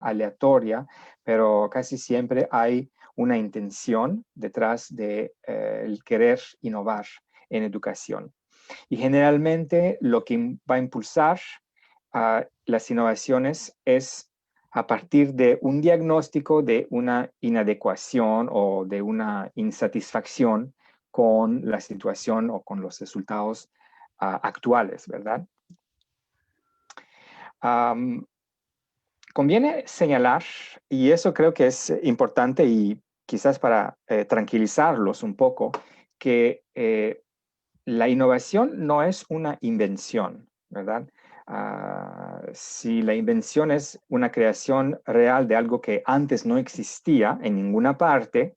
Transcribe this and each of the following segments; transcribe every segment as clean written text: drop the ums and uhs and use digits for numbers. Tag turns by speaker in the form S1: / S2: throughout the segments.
S1: aleatoria, pero casi siempre hay una intención detrás de el querer innovar en educación. Y generalmente lo que va a impulsar las innovaciones es a partir de un diagnóstico de una inadecuación o de una insatisfacción con la situación o con los resultados actuales, ¿verdad? Conviene señalar, y eso creo que es importante y quizás para tranquilizarlos un poco, que la innovación no es una invención, ¿verdad? Si la invención es una creación real de algo que antes no existía en ninguna parte,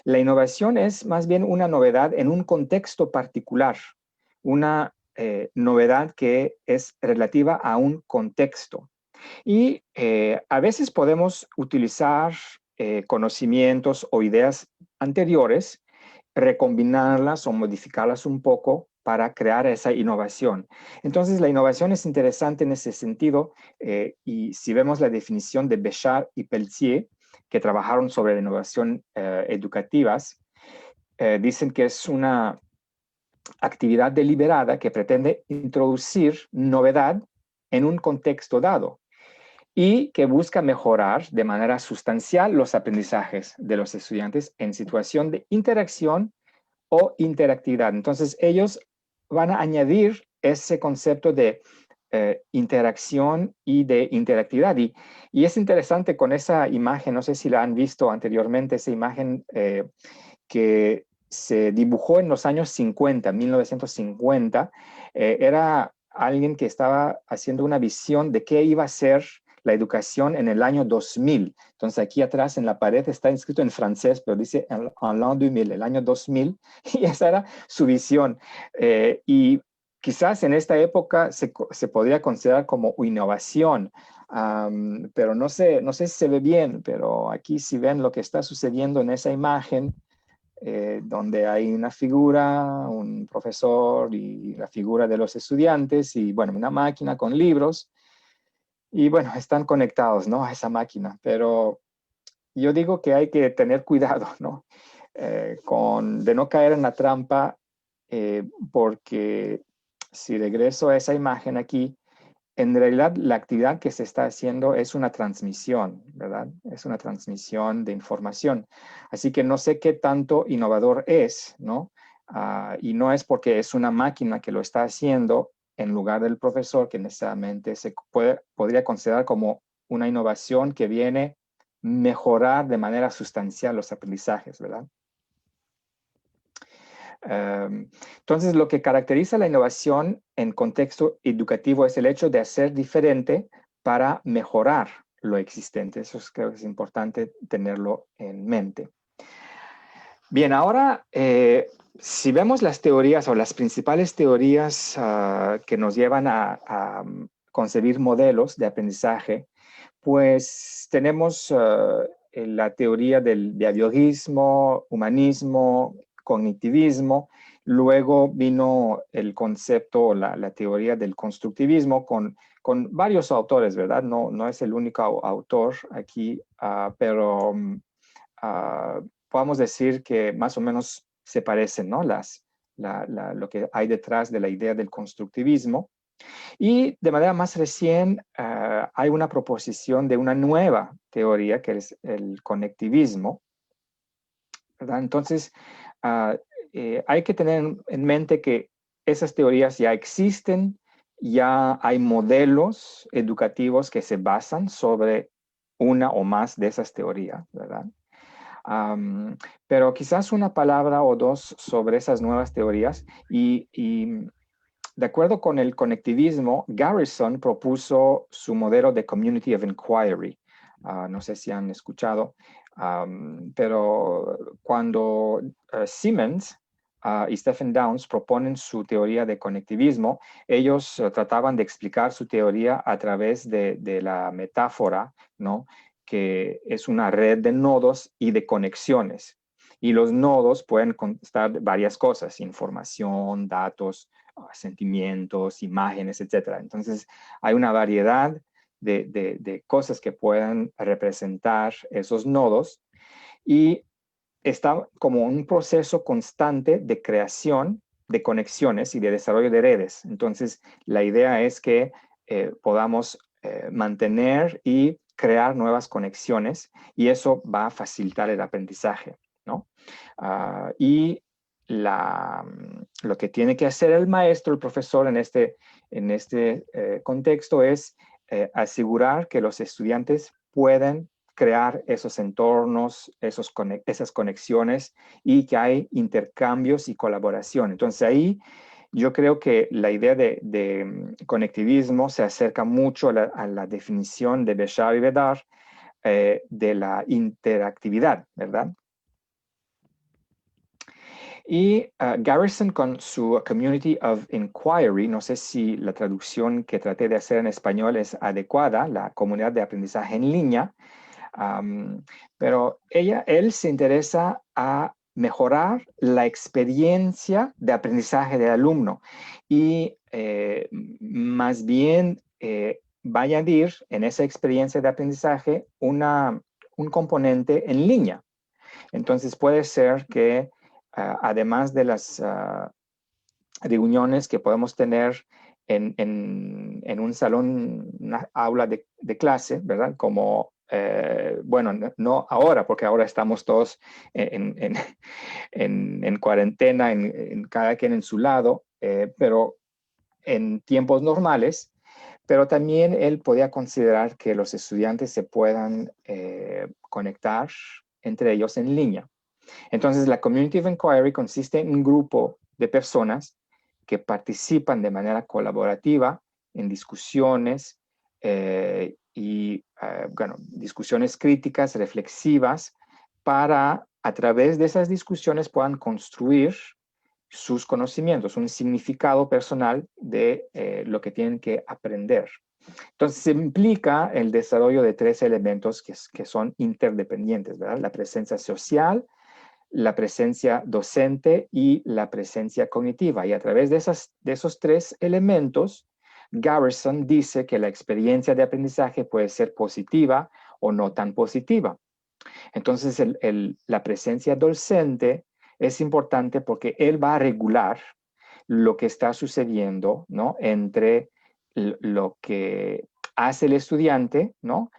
S1: la innovación es más bien una novedad en un contexto particular, una novedad que es relativa a un contexto. Y a veces podemos utilizar conocimientos o ideas anteriores, recombinarlas o modificarlas un poco para crear esa innovación. Entonces, la innovación es interesante en ese sentido y si vemos la definición de Béchard y Pelletier, que trabajaron sobre la innovación educativas, dicen que es una actividad deliberada que pretende introducir novedad en un contexto dado y que busca mejorar de manera sustancial los aprendizajes de los estudiantes en situación de interacción o interactividad. Entonces, ellos van a añadir ese concepto de interacción y de interactividad. Y es interesante con esa imagen, no sé si la han visto anteriormente, esa imagen que se dibujó en los años 50, 1950, era alguien que estaba haciendo una visión de qué iba a ser la educación en el año 2000. Entonces aquí atrás en la pared está escrito en francés, pero dice en l'an 2000, el año 2000, y esa era su visión. Y quizás en esta época se podría considerar como innovación, pero no sé si se ve bien, pero aquí si ven lo que está sucediendo en esa imagen, donde hay una figura, un profesor y la figura de los estudiantes y, bueno, una máquina con libros. Y, bueno, están conectados, ¿no? A esa máquina. Pero yo digo que hay que tener cuidado, ¿no? De no caer en la trampa, porque si regreso a esa imagen aquí, en realidad la actividad que se está haciendo es una transmisión, ¿verdad? Es una transmisión de información. Así que no sé qué tanto innovador es, ¿no? Y no es porque es una máquina que lo está haciendo en lugar del profesor, que necesariamente podría considerar como una innovación que viene mejorar de manera sustancial los aprendizajes, ¿verdad? Entonces, lo que caracteriza la innovación en contexto educativo es el hecho de hacer diferente para mejorar lo existente. Eso creo que es importante tenerlo en mente. Bien, ahora, si vemos las teorías o las principales teorías que nos llevan a concebir modelos de aprendizaje, pues tenemos la teoría del behaviorismo, humanismo, cognitivismo. Luego vino el concepto, la teoría del constructivismo con varios autores, ¿verdad? No es el único autor aquí, pero podemos decir que más o menos se parecen, ¿no? Lo que hay detrás de la idea del constructivismo. Y de manera más reciente hay una proposición de una nueva teoría que es el conectivismo, ¿verdad? Entonces, hay que tener en mente que esas teorías ya existen, ya hay modelos educativos que se basan sobre una o más de esas teorías, ¿verdad? Pero quizás una palabra o dos sobre esas nuevas teorías y de acuerdo con el conectivismo, Garrison propuso su modelo de Community of Inquiry. No sé si han escuchado, pero cuando Simmons y Stephen Downes proponen su teoría de conectivismo, ellos trataban de explicar su teoría a través de la metáfora, ¿no? Que es una red de nodos y de conexiones. Y los nodos pueden constar de varias cosas, información, datos, sentimientos, imágenes, etcétera. Entonces, hay una variedad de cosas que puedan representar esos nodos, y está como un proceso constante de creación de conexiones y de desarrollo de redes. Entonces, la idea es que podamos mantener y crear nuevas conexiones, y eso va a facilitar el aprendizaje, ¿no? Y lo que tiene que hacer el maestro, el profesor en este contexto es asegurar que los estudiantes pueden crear esos entornos, esas conexiones, y que hay intercambios y colaboración. Entonces ahí yo creo que la idea de conectivismo se acerca mucho a la definición de Béchard y Bédard de la interactividad, ¿verdad? Y Garrison, con su Community of Inquiry, no sé si la traducción que traté de hacer en español es adecuada, la comunidad de aprendizaje en línea, pero él se interesa a mejorar la experiencia de aprendizaje del alumno, y más bien va a añadir en esa experiencia de aprendizaje un componente en línea. Entonces puede ser que además de las reuniones que podemos tener en un salón, una aula de clase, ¿verdad? Como, bueno, no ahora, porque ahora estamos todos en cuarentena, cada quien en su lado, pero en tiempos normales. Pero también él podía considerar que los estudiantes se puedan conectar entre ellos en línea. Entonces, la Community of Inquiry consiste en un grupo de personas que participan de manera colaborativa en discusiones bueno, discusiones críticas, reflexivas, para, a través de esas discusiones, puedan construir sus conocimientos, un significado personal de lo que tienen que aprender. Entonces, se implica el desarrollo de 3 elementos que son interdependientes, ¿verdad? La presencia social, la presencia docente y la presencia cognitiva. Y a través de esos 3 elementos, Garrison dice que la experiencia de aprendizaje puede ser positiva o no tan positiva. Entonces, la presencia docente es importante porque él va a regular lo que está sucediendo, ¿no? Entre lo que hace el estudiante, ¿no?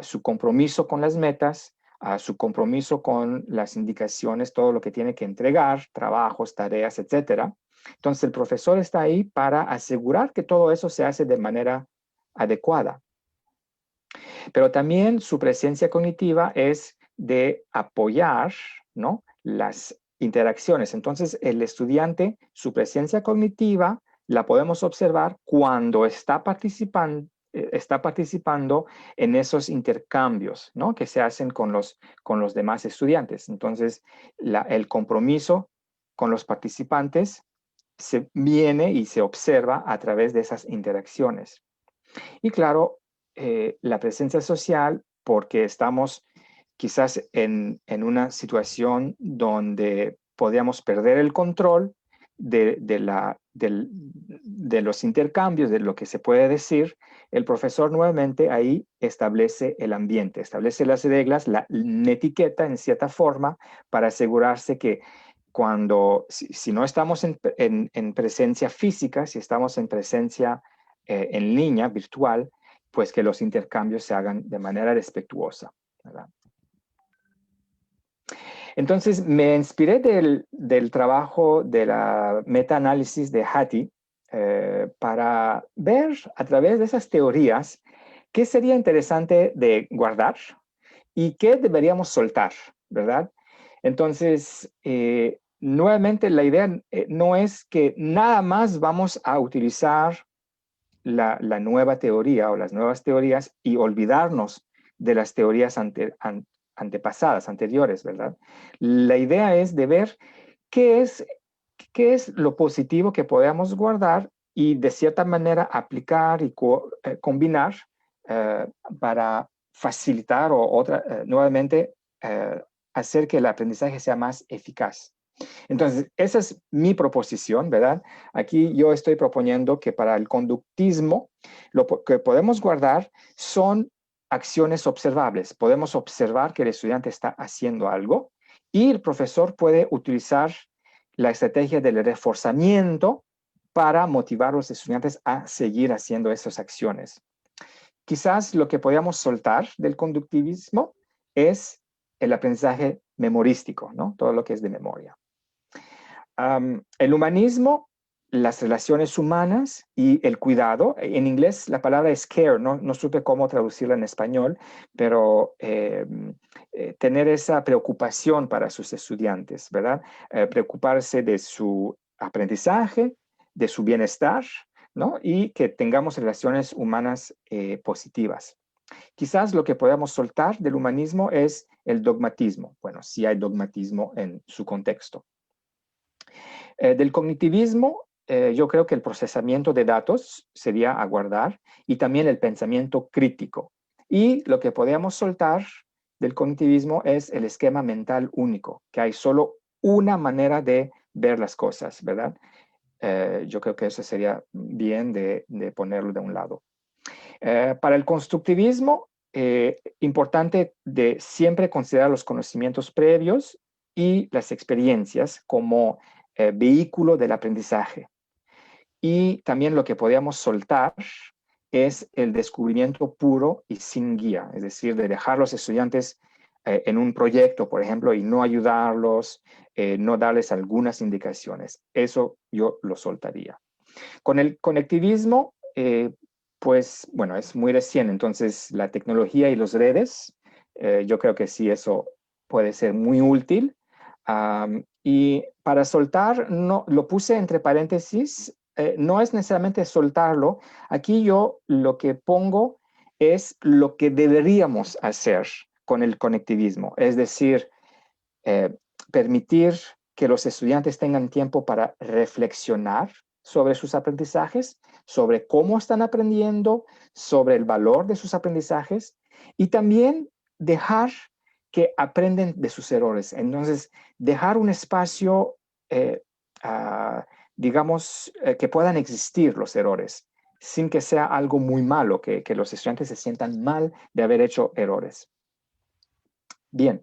S1: Su compromiso con las metas, su compromiso con las indicaciones, todo lo que tiene que entregar, trabajos, tareas, etcétera. Entonces, el profesor está ahí para asegurar que todo eso se hace de manera adecuada. Pero también su presencia cognitiva es de apoyar, ¿no?, las interacciones. Entonces, el estudiante, su presencia cognitiva la podemos observar cuando está participando en esos intercambios, ¿no?, que se hacen con los demás estudiantes. Entonces, el compromiso con los participantes se viene y se observa a través de esas interacciones. Y claro, la presencia social, porque estamos quizás en una situación donde podríamos perder el control de los intercambios, de lo que se puede decir. El profesor nuevamente ahí establece el ambiente, establece las reglas, la etiqueta en cierta forma, para asegurarse que si no estamos en presencia física, si estamos en presencia en línea, virtual, pues que los intercambios se hagan de manera respetuosa, ¿verdad? Entonces, me inspiré del trabajo de la metaanálisis de Hattie para ver a través de esas teorías qué sería interesante de guardar y qué deberíamos soltar, ¿verdad? Entonces, nuevamente la idea no es que nada más vamos a utilizar la nueva teoría o las nuevas teorías y olvidarnos de las teorías antepasadas, anteriores, ¿verdad? La idea es de ver qué es lo positivo que podemos guardar y de cierta manera aplicar y combinar para facilitar nuevamente hacer que el aprendizaje sea más eficaz. Entonces, esa es mi proposición, ¿verdad? Aquí yo estoy proponiendo que para el conductismo, lo que podemos guardar son acciones observables. Podemos observar que el estudiante está haciendo algo y el profesor puede utilizar la estrategia del reforzamiento para motivar a los estudiantes a seguir haciendo esas acciones. Quizás lo que podríamos soltar del conductivismo es el aprendizaje memorístico, ¿no? Todo lo que es de memoria. El humanismo, las relaciones humanas y el cuidado. En inglés la palabra es care, no supe cómo traducirla en español, pero tener esa preocupación para sus estudiantes, ¿verdad? Preocuparse de su aprendizaje, de su bienestar, ¿no? Y que tengamos relaciones humanas positivas. Quizás lo que podamos soltar del humanismo es el dogmatismo. Bueno, sí hay dogmatismo en su contexto. Del cognitivismo, yo creo que el procesamiento de datos sería a guardar y también el pensamiento crítico. Y lo que podemos soltar del cognitivismo es el esquema mental único, que hay solo una manera de ver las cosas, ¿verdad? Yo creo que eso sería bien de ponerlo de un lado. Para el constructivismo, importante de siempre considerar los conocimientos previos y las experiencias como vehículo del aprendizaje. Y también lo que podríamos soltar es el descubrimiento puro y sin guía, es decir, de dejar a los estudiantes en un proyecto, por ejemplo, y no ayudarlos, no darles algunas indicaciones. Eso yo lo soltaría. Con el conectivismo, pues bueno, es muy recién, entonces la tecnología y las redes, yo creo que sí, eso puede ser muy útil. Y para soltar, no, lo puse entre paréntesis, no es necesariamente soltarlo. Aquí yo lo que pongo es lo que deberíamos hacer con el conectivismo, es decir, eh, permitir que los estudiantes tengan tiempo para reflexionar sobre sus aprendizajes, sobre cómo están aprendiendo, sobre el valor de sus aprendizajes y también dejar que aprenden de sus errores. Entonces, dejar un espacio, digamos, que puedan existir los errores sin que sea algo muy malo, que los estudiantes se sientan mal de haber hecho errores. Bien.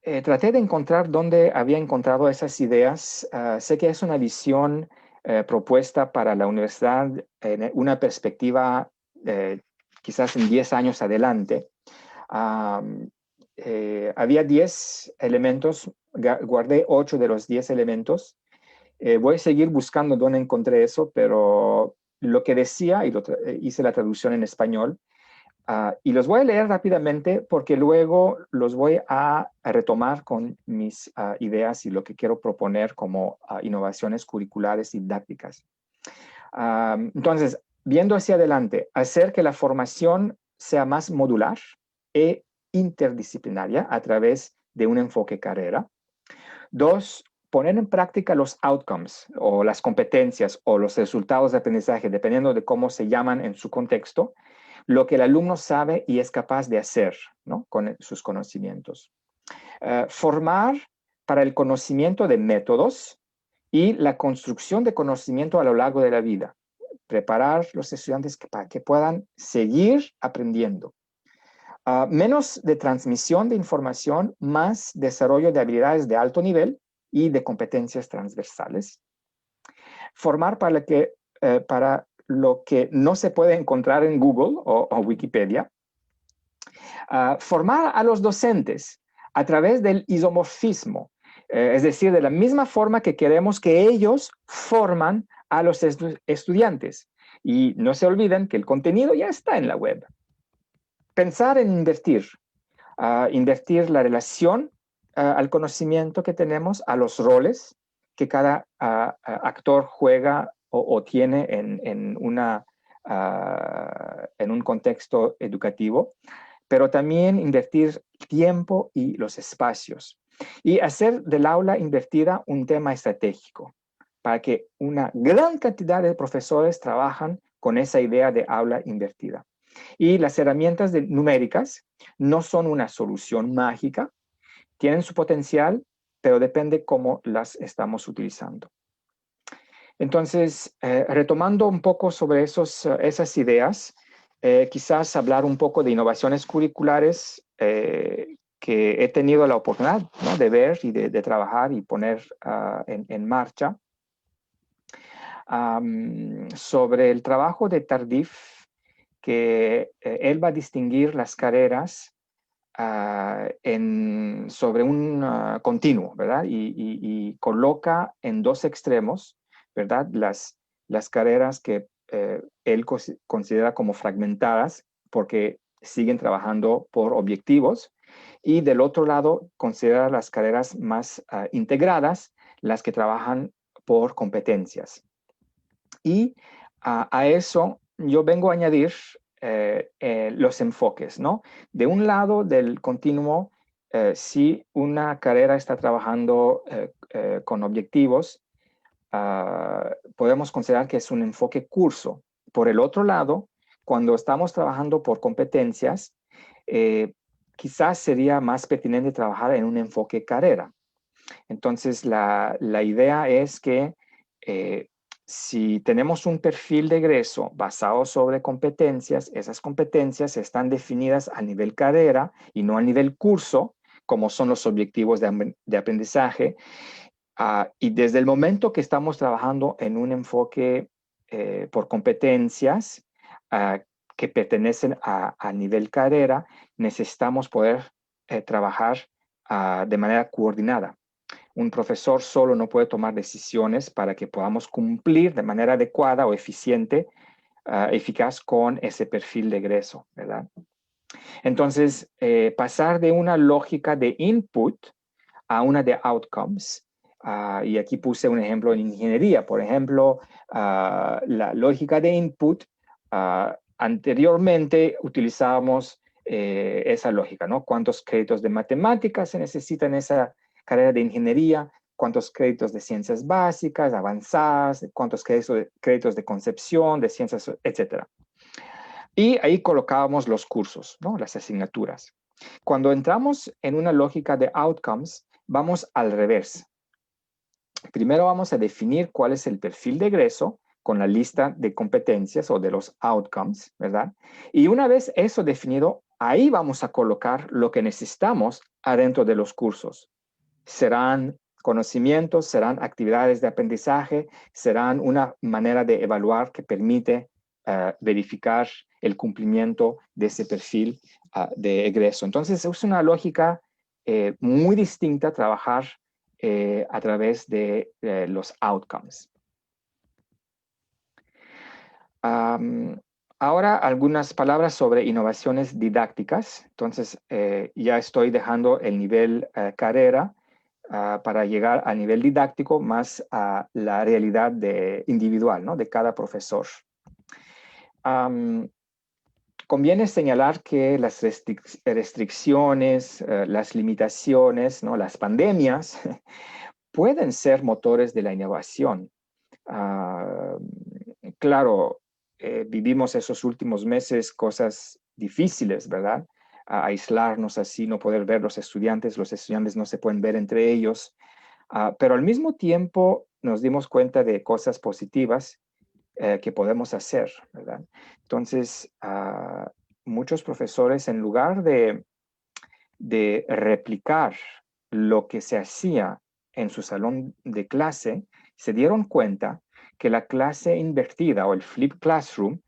S1: Traté de encontrar dónde había encontrado esas ideas. Sé que es una visión propuesta para la universidad en una perspectiva quizás en 10 años adelante. Había 10 elementos, guardé 8 de los 10 elementos. Voy a seguir buscando dónde encontré eso, pero lo que decía, y hice la traducción en español, y los voy a leer rápidamente porque luego los voy a retomar con mis ideas y lo que quiero proponer como innovaciones curriculares y didácticas. Entonces, viendo hacia adelante, hacer que la formación sea más modular e interdisciplinaria a través de un enfoque carrera. 2, poner en práctica los outcomes o las competencias o los resultados de aprendizaje, dependiendo de cómo se llaman en su contexto, lo que el alumno sabe y es capaz de hacer, ¿no? Con sus conocimientos. Formar para el conocimiento de métodos y la construcción de conocimiento a lo largo de la vida. Preparar los estudiantes para que puedan seguir aprendiendo. Menos de transmisión de información, más desarrollo de habilidades de alto nivel y de competencias transversales. Formar para lo que no se puede encontrar en Google o Wikipedia. Formar a los docentes a través del isomorfismo, es decir, de la misma forma que queremos que ellos forman a los estudiantes. Y no se olviden que el contenido ya está en la web. Pensar en invertir la relación al conocimiento que tenemos, a los roles que cada actor juega o tiene en un contexto educativo, pero también invertir tiempo y los espacios. Y hacer del aula invertida un tema estratégico, para que una gran cantidad de profesores trabajan con esa idea de aula invertida. Y las herramientas numéricas no son una solución mágica, tienen su potencial, pero depende cómo las estamos utilizando. Entonces, retomando un poco sobre esas ideas, quizás hablar un poco de innovaciones curriculares que he tenido la oportunidad, ¿no?, de ver y de trabajar y poner en marcha. Sobre el trabajo de Tardif, que él va a distinguir las carreras sobre un continuo, ¿verdad? Y coloca en dos extremos, ¿verdad?, las carreras que él considera como fragmentadas porque siguen trabajando por objetivos, y del otro lado considera las carreras más integradas, las que trabajan por competencias. Y a eso yo vengo a añadir los enfoques, ¿no? De un lado del continuo, si una carrera está trabajando con objetivos, podemos considerar que es un enfoque curso. Por el otro lado, cuando estamos trabajando por competencias, quizás sería más pertinente trabajar en un enfoque carrera. Entonces, la idea es que si tenemos un perfil de egreso basado sobre competencias, esas competencias están definidas a nivel carrera y no a nivel curso, como son los objetivos de aprendizaje. Y desde el momento que estamos trabajando en un enfoque por competencias que pertenecen a nivel carrera, necesitamos poder trabajar de manera coordinada. Un profesor solo no puede tomar decisiones para que podamos cumplir de manera adecuada o eficiente, eficaz con ese perfil de egreso, ¿verdad? Entonces, pasar de una lógica de input a una de outcomes. Y aquí puse un ejemplo en ingeniería. Por ejemplo, la lógica de input, anteriormente utilizábamos esa lógica, ¿no? ¿Cuántos créditos de matemáticas se necesitan en esa carrera de ingeniería? ¿Cuántos créditos de ciencias básicas, avanzadas? ¿Cuántos créditos de concepción, de ciencias, etcétera? Y ahí colocábamos los cursos, ¿no?, las asignaturas. Cuando entramos en una lógica de outcomes, vamos al revés. Primero vamos a definir cuál es el perfil de egreso con la lista de competencias o de los outcomes, ¿verdad? Y una vez eso definido, ahí vamos a colocar lo que necesitamos adentro de los cursos. Serán conocimientos, serán actividades de aprendizaje, serán una manera de evaluar que permite verificar el cumplimiento de ese perfil de egreso. Entonces, es una lógica muy distinta trabajar a través de los outcomes. Ahora algunas palabras sobre innovaciones didácticas. Entonces, ya estoy dejando el nivel carrera para llegar al nivel didáctico más a la realidad individual, ¿no?, de cada profesor. Conviene señalar que las restricciones, las limitaciones, ¿no?, las pandemias, pueden ser motores de la innovación. Claro, vivimos esos últimos meses cosas difíciles, ¿verdad? Aislarnos así, no poder ver los estudiantes no se pueden ver entre ellos, pero al mismo tiempo nos dimos cuenta de cosas positivas que podemos hacer, ¿verdad? Entonces, muchos profesores, en lugar de replicar lo que se hacía en su salón de clase, se dieron cuenta que la clase invertida o el flip classroom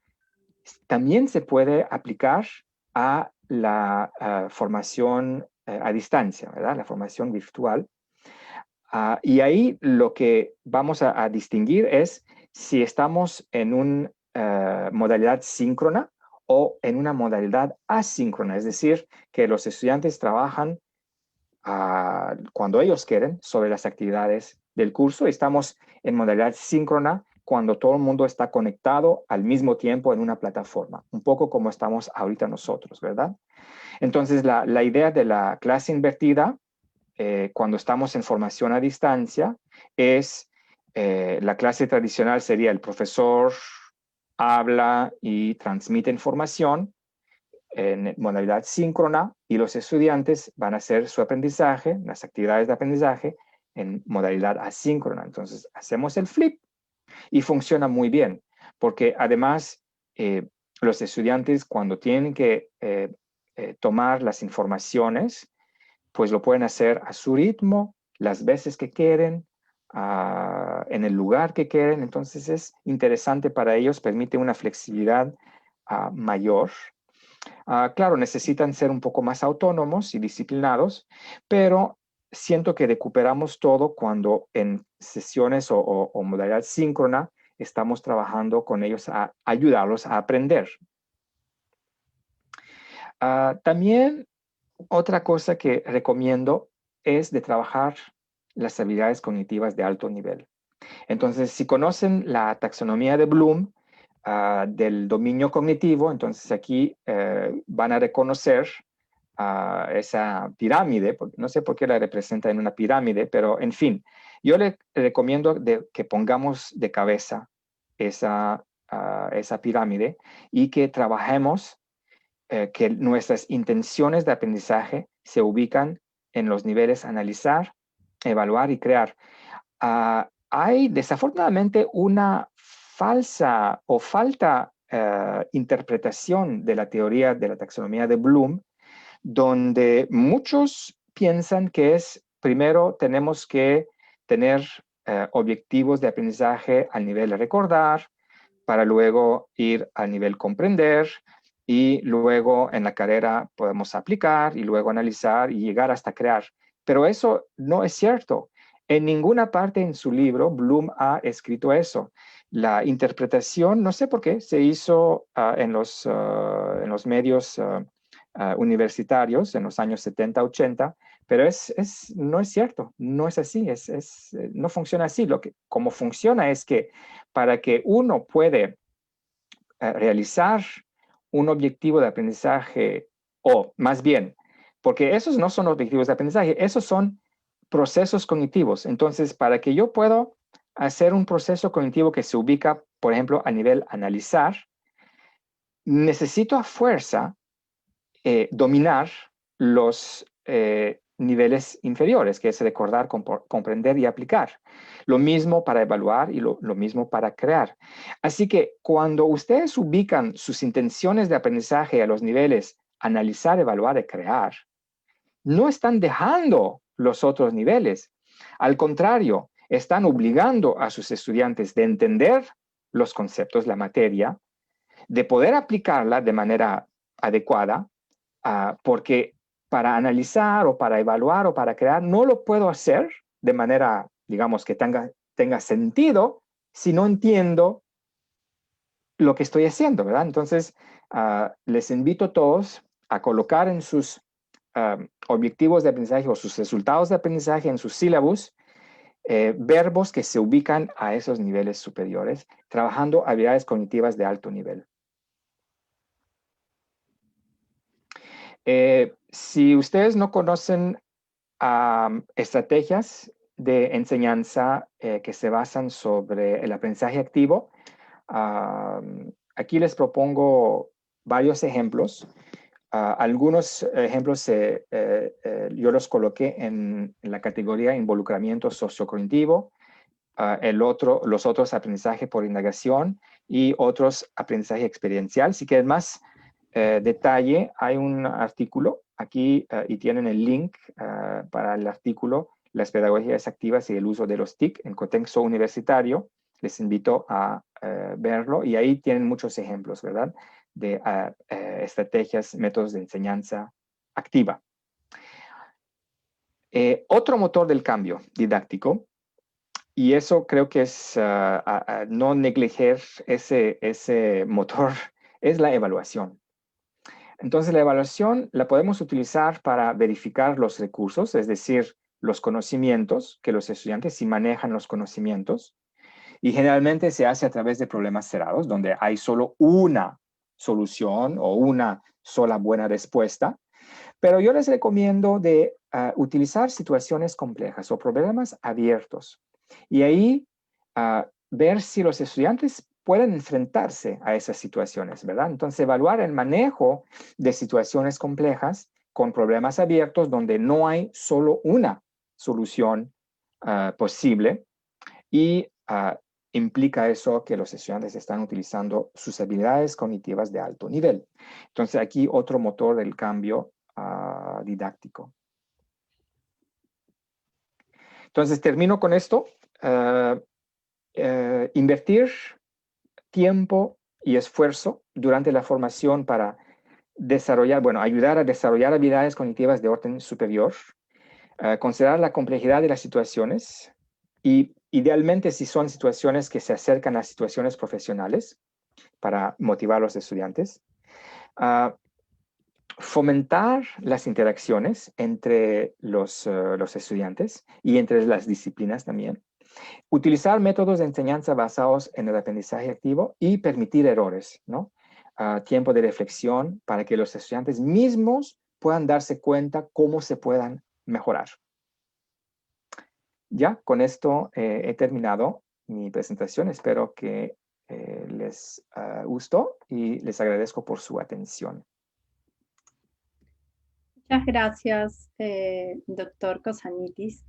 S1: también se puede aplicar a la formación a distancia, ¿verdad?, la formación virtual. Y ahí lo que vamos a distinguir es si estamos en una modalidad síncrona o en una modalidad asíncrona, es decir, que los estudiantes trabajan cuando ellos quieren sobre las actividades del curso. Estamos en modalidad síncrona cuando todo el mundo está conectado al mismo tiempo en una plataforma, un poco como estamos ahorita nosotros, ¿verdad? Entonces, la idea de la clase invertida, cuando estamos en formación a distancia, es la clase tradicional sería el profesor habla y transmite información, en modalidad síncrona y los estudiantes van a hacer su aprendizaje, las actividades de aprendizaje, en modalidad asíncrona. Entonces, hacemos el flip y funciona muy bien, porque además los estudiantes cuando tienen que tomar las informaciones, pues lo pueden hacer a su ritmo, las veces que quieren, en el lugar que quieren. Entonces es interesante para ellos, permite una flexibilidad mayor. Claro, necesitan ser un poco más autónomos y disciplinados, pero siento que recuperamos todo cuando en sesiones o modalidad síncrona estamos trabajando con ellos a ayudarlos a aprender. También otra cosa que recomiendo es de trabajar las habilidades cognitivas de alto nivel. Entonces, si conocen la taxonomía de Bloom del dominio cognitivo, entonces aquí van a reconocer esa pirámide, no sé por qué la representa en una pirámide, pero en fin, yo le recomiendo que pongamos de cabeza esa pirámide y que trabajemos que nuestras intenciones de aprendizaje se ubican en los niveles analizar, evaluar y crear. Hay desafortunadamente una falsa o falta interpretación de la teoría de la taxonomía de Bloom, donde muchos piensan que es, primero tenemos que tener objetivos de aprendizaje al nivel de recordar, para luego ir al nivel comprender, y luego en la carrera podemos aplicar y luego analizar y llegar hasta crear. Pero eso no es cierto. En ninguna parte en su libro Bloom ha escrito eso. La interpretación, no sé por qué, se hizo en los medios universitarios en los años 70, 80, pero no es cierto, no es así, no funciona así. Como funciona es que para que uno puede realizar un objetivo de aprendizaje, o más bien, porque esos no son objetivos de aprendizaje, esos son procesos cognitivos. Entonces, para que yo pueda hacer un proceso cognitivo que se ubica, por ejemplo, a nivel analizar, necesito a fuerza dominar los niveles inferiores, que es recordar, comprender y aplicar. Lo mismo para evaluar y lo mismo para crear. Así que cuando ustedes ubican sus intenciones de aprendizaje a los niveles analizar, evaluar y crear, no están dejando los otros niveles. Al contrario, están obligando a sus estudiantes de entender los conceptos, la materia, de poder aplicarla de manera adecuada, porque para analizar o para evaluar o para crear no lo puedo hacer de manera, digamos, que tenga sentido si no entiendo lo que estoy haciendo, ¿verdad? Entonces, les invito a todos a colocar en sus objetivos de aprendizaje o sus resultados de aprendizaje en sus sílabus verbos que se ubican a esos niveles superiores, trabajando habilidades cognitivas de alto nivel. Si ustedes no conocen estrategias de enseñanza que se basan sobre el aprendizaje activo, aquí les propongo varios ejemplos. Algunos ejemplos yo los coloqué en la categoría involucramiento sociocognitivo, los otros aprendizaje por indagación y otros aprendizaje experiencial. Si quieren más detalle, hay un artículo aquí y tienen el link para el artículo Las pedagogías activas y el uso de los TIC en contexto universitario. Les invito a verlo y ahí tienen muchos ejemplos, ¿verdad? De estrategias, métodos de enseñanza activa. Otro motor del cambio didáctico, y eso creo que es no negliger ese motor, es la evaluación. Entonces, la evaluación la podemos utilizar para verificar los recursos, es decir, los conocimientos, que los estudiantes sí manejan los conocimientos, y generalmente se hace a través de problemas cerrados, donde hay solo una solución o una sola buena respuesta. Pero yo les recomiendo de utilizar situaciones complejas o problemas abiertos. Y ahí ver si los estudiantes puedan enfrentarse a esas situaciones, ¿verdad? Entonces, evaluar el manejo de situaciones complejas con problemas abiertos donde no hay solo una solución posible y implica eso que los estudiantes están utilizando sus habilidades cognitivas de alto nivel. Entonces, aquí otro motor del cambio didáctico. Entonces, termino con esto. Invertir tiempo y esfuerzo durante la formación para desarrollar, bueno, ayudar a desarrollar habilidades cognitivas de orden superior, considerar la complejidad de las situaciones y idealmente si son situaciones que se acercan a situaciones profesionales para motivar a los estudiantes, fomentar las interacciones entre los estudiantes y entre las disciplinas también, utilizar métodos de enseñanza basados en el aprendizaje activo y permitir errores, ¿no? Tiempo de reflexión para que los estudiantes mismos puedan darse cuenta cómo se puedan mejorar. Ya, con esto he terminado mi presentación. Espero que les gustó y les agradezco por su atención.
S2: Muchas gracias, doctor Cosanitis.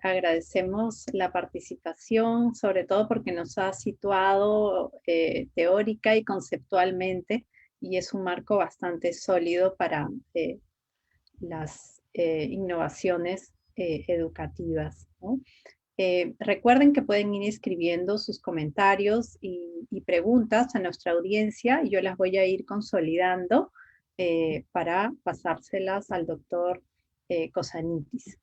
S2: Agradecemos la participación, sobre todo porque nos ha situado teórica y conceptualmente, y es un marco bastante sólido para las innovaciones educativas, ¿no? Recuerden que pueden ir escribiendo sus comentarios y preguntas a nuestra audiencia, y yo las voy a ir consolidando para pasárselas al doctor Cosanitis.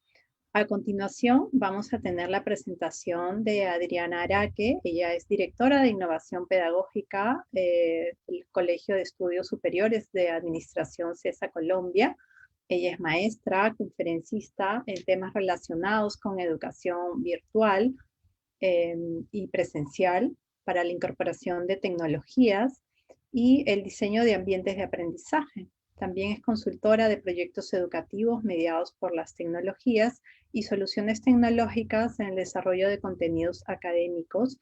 S2: A continuación, vamos a tener la presentación de Adriana Araque. Ella es directora de Innovación Pedagógica del Colegio de Estudios Superiores de Administración CESA Colombia. Ella es maestra, conferencista en temas relacionados con educación virtual y presencial para la incorporación de tecnologías y el diseño de ambientes de aprendizaje. También es consultora de proyectos educativos mediados por las tecnologías y soluciones tecnológicas en el desarrollo de contenidos académicos,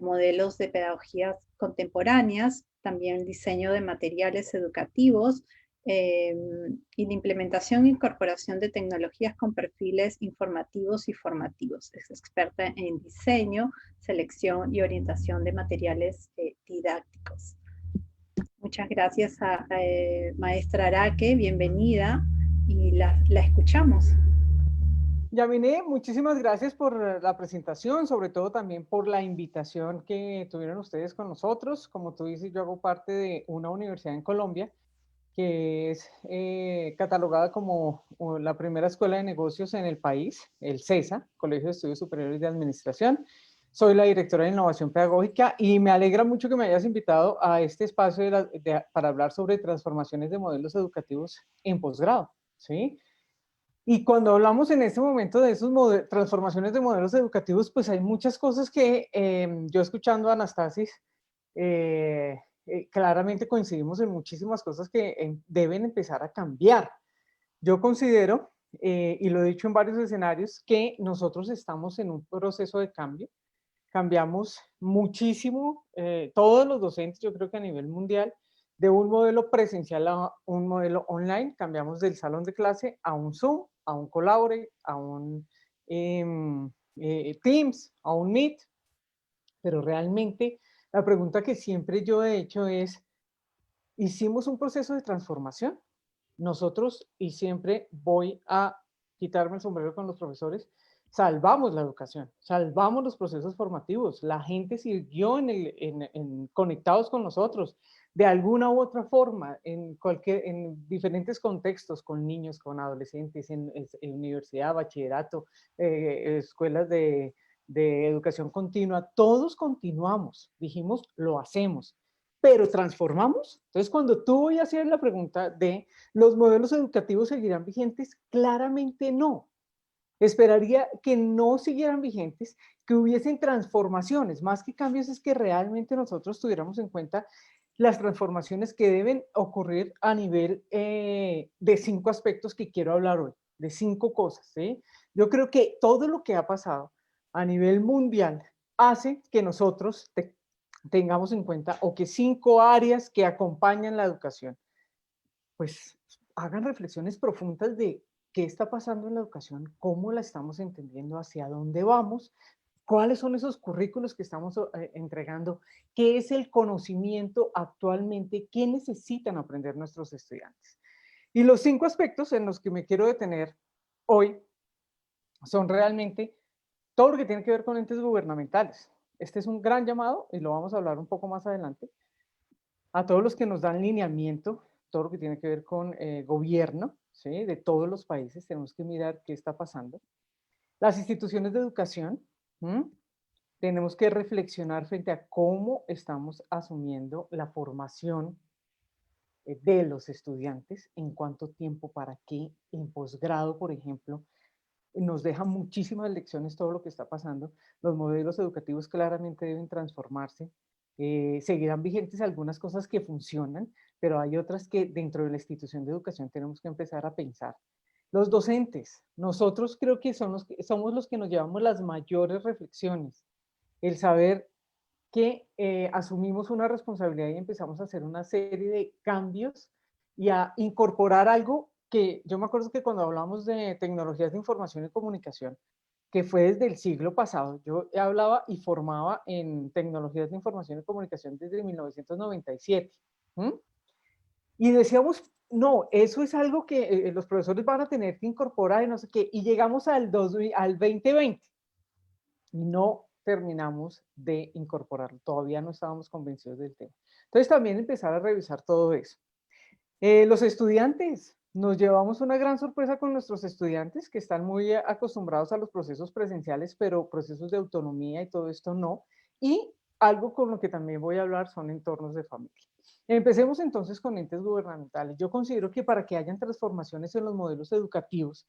S2: modelos de pedagogías contemporáneas, también el diseño de materiales educativos, y la implementación e incorporación de tecnologías con perfiles informativos y formativos. Es experta en diseño, selección y orientación de materiales didácticos. Muchas gracias a maestra Araque, bienvenida, y la escuchamos.
S3: Yamine, muchísimas gracias por la presentación, sobre todo también por la invitación que tuvieron ustedes con nosotros. Como tú dices, yo hago parte de una universidad en Colombia que es catalogada como la primera escuela de negocios en el país, el CESA, Colegio de Estudios Superiores de Administración. Soy la directora de Innovación Pedagógica y me alegra mucho que me hayas invitado a este espacio para hablar sobre transformaciones de modelos educativos en posgrado, ¿sí? Y cuando hablamos en este momento de esas transformaciones de modelos educativos, pues hay muchas cosas que yo escuchando a Anastasis, claramente coincidimos en muchísimas cosas que deben empezar a cambiar. Yo considero, y lo he dicho en varios escenarios, que nosotros estamos en un proceso de cambio. Cambiamos muchísimo, todos los docentes, yo creo que a nivel mundial, de un modelo presencial a un modelo online. Cambiamos del salón de clase a un Zoom, a un Collaborate, a un Teams, a un Meet. Pero realmente la pregunta que siempre yo he hecho es, ¿hicimos un proceso de transformación? Nosotros, y siempre voy a quitarme el sombrero con los profesores, salvamos la educación, salvamos los procesos formativos, la gente siguió conectados con nosotros, de alguna u otra forma, en diferentes contextos, con niños, con adolescentes, en universidad, bachillerato, escuelas de educación continua, todos continuamos, dijimos, lo hacemos, pero transformamos. Entonces, cuando tú voy a hacer la pregunta de ¿los modelos educativos seguirán vigentes? Claramente no. Esperaría que no siguieran vigentes, que hubiesen transformaciones, más que cambios, es que realmente nosotros tuviéramos en cuenta las transformaciones que deben ocurrir a nivel de 5 aspectos que quiero hablar hoy, de 5 cosas. ¿Sí? Yo creo que todo lo que ha pasado a nivel mundial hace que nosotros tengamos en cuenta, o que 5 áreas que acompañan la educación, pues hagan reflexiones profundas de qué está pasando en la educación, cómo la estamos entendiendo, hacia dónde vamos, cuáles son esos currículos que estamos entregando, qué es el conocimiento actualmente, qué necesitan aprender nuestros estudiantes. Y los 5 aspectos en los que me quiero detener hoy son realmente todo lo que tiene que ver con entes gubernamentales. Este es un gran llamado y lo vamos a hablar un poco más adelante. A todos los que nos dan lineamiento, todo lo que tiene que ver con gobierno, ¿sí? De todos los países, tenemos que mirar qué está pasando. Las instituciones de educación, ¿m? Tenemos que reflexionar frente a cómo estamos asumiendo la formación de los estudiantes, en cuánto tiempo, para qué, en posgrado, por ejemplo, nos deja muchísimas lecciones todo lo que está pasando. Los modelos educativos claramente deben transformarse. Seguirán vigentes algunas cosas que funcionan, pero hay otras que dentro de la institución de educación tenemos que empezar a pensar. Los docentes, nosotros creo que somos los que nos llevamos las mayores reflexiones. El saber que asumimos una responsabilidad y empezamos a hacer una serie de cambios y a incorporar algo que yo me acuerdo que cuando hablamos de tecnologías de información y comunicación, que fue desde el siglo pasado, yo hablaba y formaba en tecnologías de información y comunicación desde 1997. ¿M? Y decíamos, no, eso es algo que los profesores van a tener que incorporar y no sé qué, y llegamos al 2020 y no terminamos de incorporarlo. Todavía no estábamos convencidos del tema. Entonces también empezar a revisar todo eso. Los estudiantes, nos llevamos una gran sorpresa con nuestros estudiantes que están muy acostumbrados a los procesos presenciales, pero procesos de autonomía y todo esto no. Y algo con lo que también voy a hablar son entornos de familia. Empecemos entonces con entes gubernamentales. Yo considero que para que hayan transformaciones en los modelos educativos,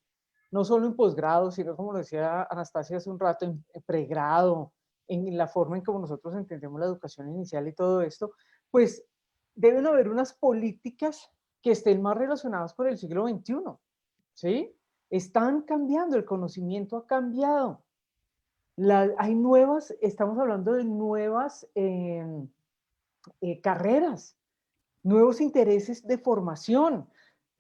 S3: no solo en posgrado, sino como lo decía Anastasia hace un rato, en pregrado, en la forma en como nosotros entendemos la educación inicial y todo esto, pues deben haber unas políticas que estén más relacionadas con el siglo XXI, ¿sí? Están cambiando, el conocimiento ha cambiado. Hay nuevas, estamos hablando de nuevas carreras, nuevos intereses de formación.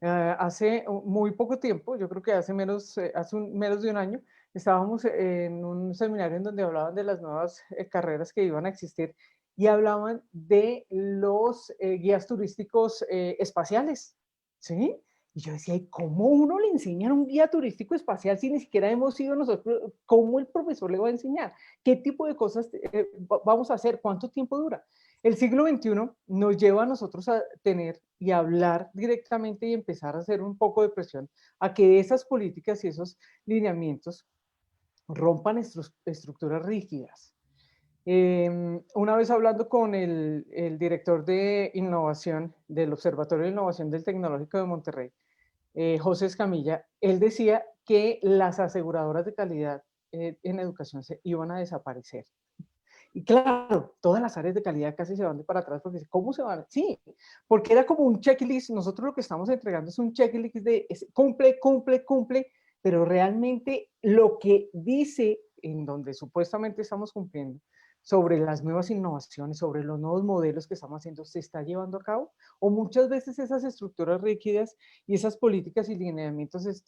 S3: Hace muy poco tiempo, yo creo que hace menos de un año, estábamos en un seminario en donde hablaban de las nuevas carreras que iban a existir y hablaban de los guías turísticos espaciales, ¿sí? Y yo decía, ¿y cómo uno le enseña un guía turístico espacial si ni siquiera hemos sido nosotros? ¿Cómo el profesor le va a enseñar? ¿Qué tipo de cosas vamos a hacer? ¿Cuánto tiempo dura? El siglo XXI nos lleva a nosotros a tener y a hablar directamente y empezar a hacer un poco de presión a que esas políticas y esos lineamientos rompan estructuras rígidas. Una vez hablando con el director de innovación del Observatorio de Innovación del Tecnológico de Monterrey, José Escamilla, él decía que las aseguradoras de calidad en educación se iban a desaparecer. Y claro, todas las áreas de calidad casi se van de para atrás porque ¿cómo se van? Sí, porque era como un checklist. Nosotros lo que estamos entregando es un checklist de cumple, cumple, cumple, pero realmente lo que dice en donde supuestamente estamos cumpliendo sobre las nuevas innovaciones, sobre los nuevos modelos que estamos haciendo, ¿se está llevando a cabo? O muchas veces esas estructuras rígidas y esas políticas y lineamientos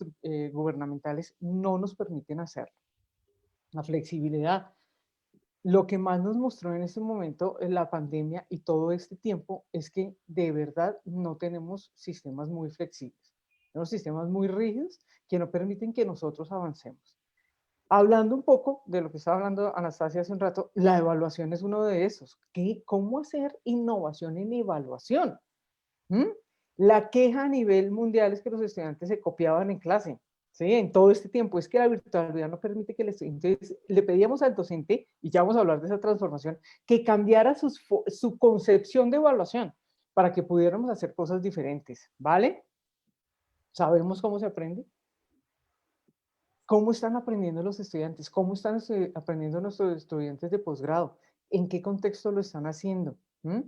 S3: gubernamentales no nos permiten hacerlo. La flexibilidad. Lo que más nos mostró en este momento la pandemia y todo este tiempo es que de verdad no tenemos sistemas muy flexibles, tenemos sistemas muy rígidos que no permiten que nosotros avancemos. Hablando un poco de lo que estaba hablando Anastasia hace un rato, la evaluación es uno de esos. ¿Cómo hacer innovación en evaluación? ¿Mm? La queja a nivel mundial es que los estudiantes se copiaban en clase. ¿Sí? En todo este tiempo, es que la virtualidad no permite que el estudiante, entonces le pedíamos al docente, y ya vamos a hablar de esa transformación, que cambiara su concepción de evaluación para que pudiéramos hacer cosas diferentes, ¿vale? ¿Sabemos cómo se aprende? ¿Cómo están aprendiendo los estudiantes? ¿Cómo están aprendiendo nuestros estudiantes de posgrado? ¿En qué contexto lo están haciendo? ¿Mm?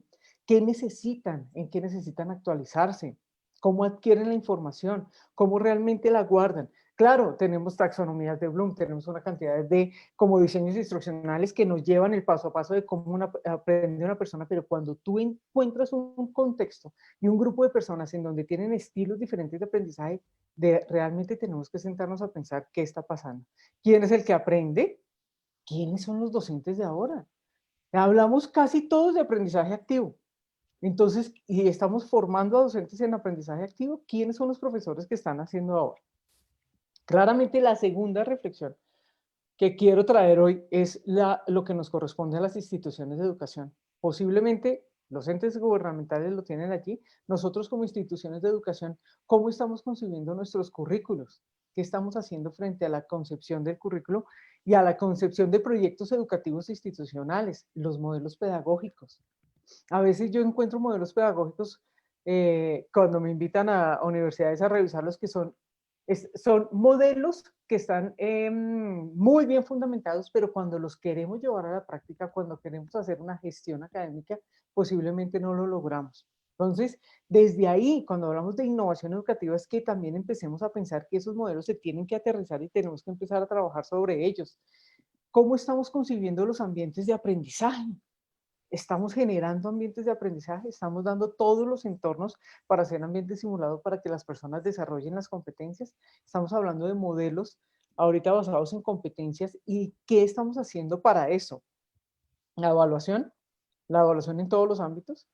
S3: ¿Qué necesitan? ¿En qué necesitan actualizarse? ¿Cómo adquieren la información? ¿Cómo realmente la guardan? Claro, tenemos taxonomías de Bloom, tenemos una cantidad de como diseños instruccionales que nos llevan el paso a paso de cómo aprende una persona, pero cuando tú encuentras un contexto y un grupo de personas en donde tienen estilos diferentes de aprendizaje, realmente tenemos que sentarnos a pensar qué está pasando. ¿Quién es el que aprende? ¿Quiénes son los docentes de ahora? Hablamos casi todos de aprendizaje activo. Entonces, y estamos formando a docentes en aprendizaje activo. ¿Quiénes son los profesores que están haciendo ahora? Claramente la segunda reflexión que quiero traer hoy es lo que nos corresponde a las instituciones de educación. Posiblemente los entes gubernamentales lo tienen allí. Nosotros como instituciones de educación, ¿cómo estamos concibiendo nuestros currículos? ¿Qué estamos haciendo frente a la concepción del currículo y a la concepción de proyectos educativos institucionales, los modelos pedagógicos? A veces yo encuentro modelos pedagógicos cuando me invitan a universidades a revisarlos que son modelos que están muy bien fundamentados, pero cuando los queremos llevar a la práctica, cuando queremos hacer una gestión académica, posiblemente no lo logramos. Entonces, desde ahí, cuando hablamos de innovación educativa, es que también empecemos a pensar que esos modelos se tienen que aterrizar y tenemos que empezar a trabajar sobre ellos. ¿Cómo estamos concibiendo los ambientes de aprendizaje? Estamos generando ambientes de aprendizaje, estamos dando todos los entornos para hacer ambientes simulados para que las personas desarrollen las competencias. Estamos hablando de modelos ahorita basados en competencias y qué estamos haciendo para eso. La evaluación en todos los ámbitos.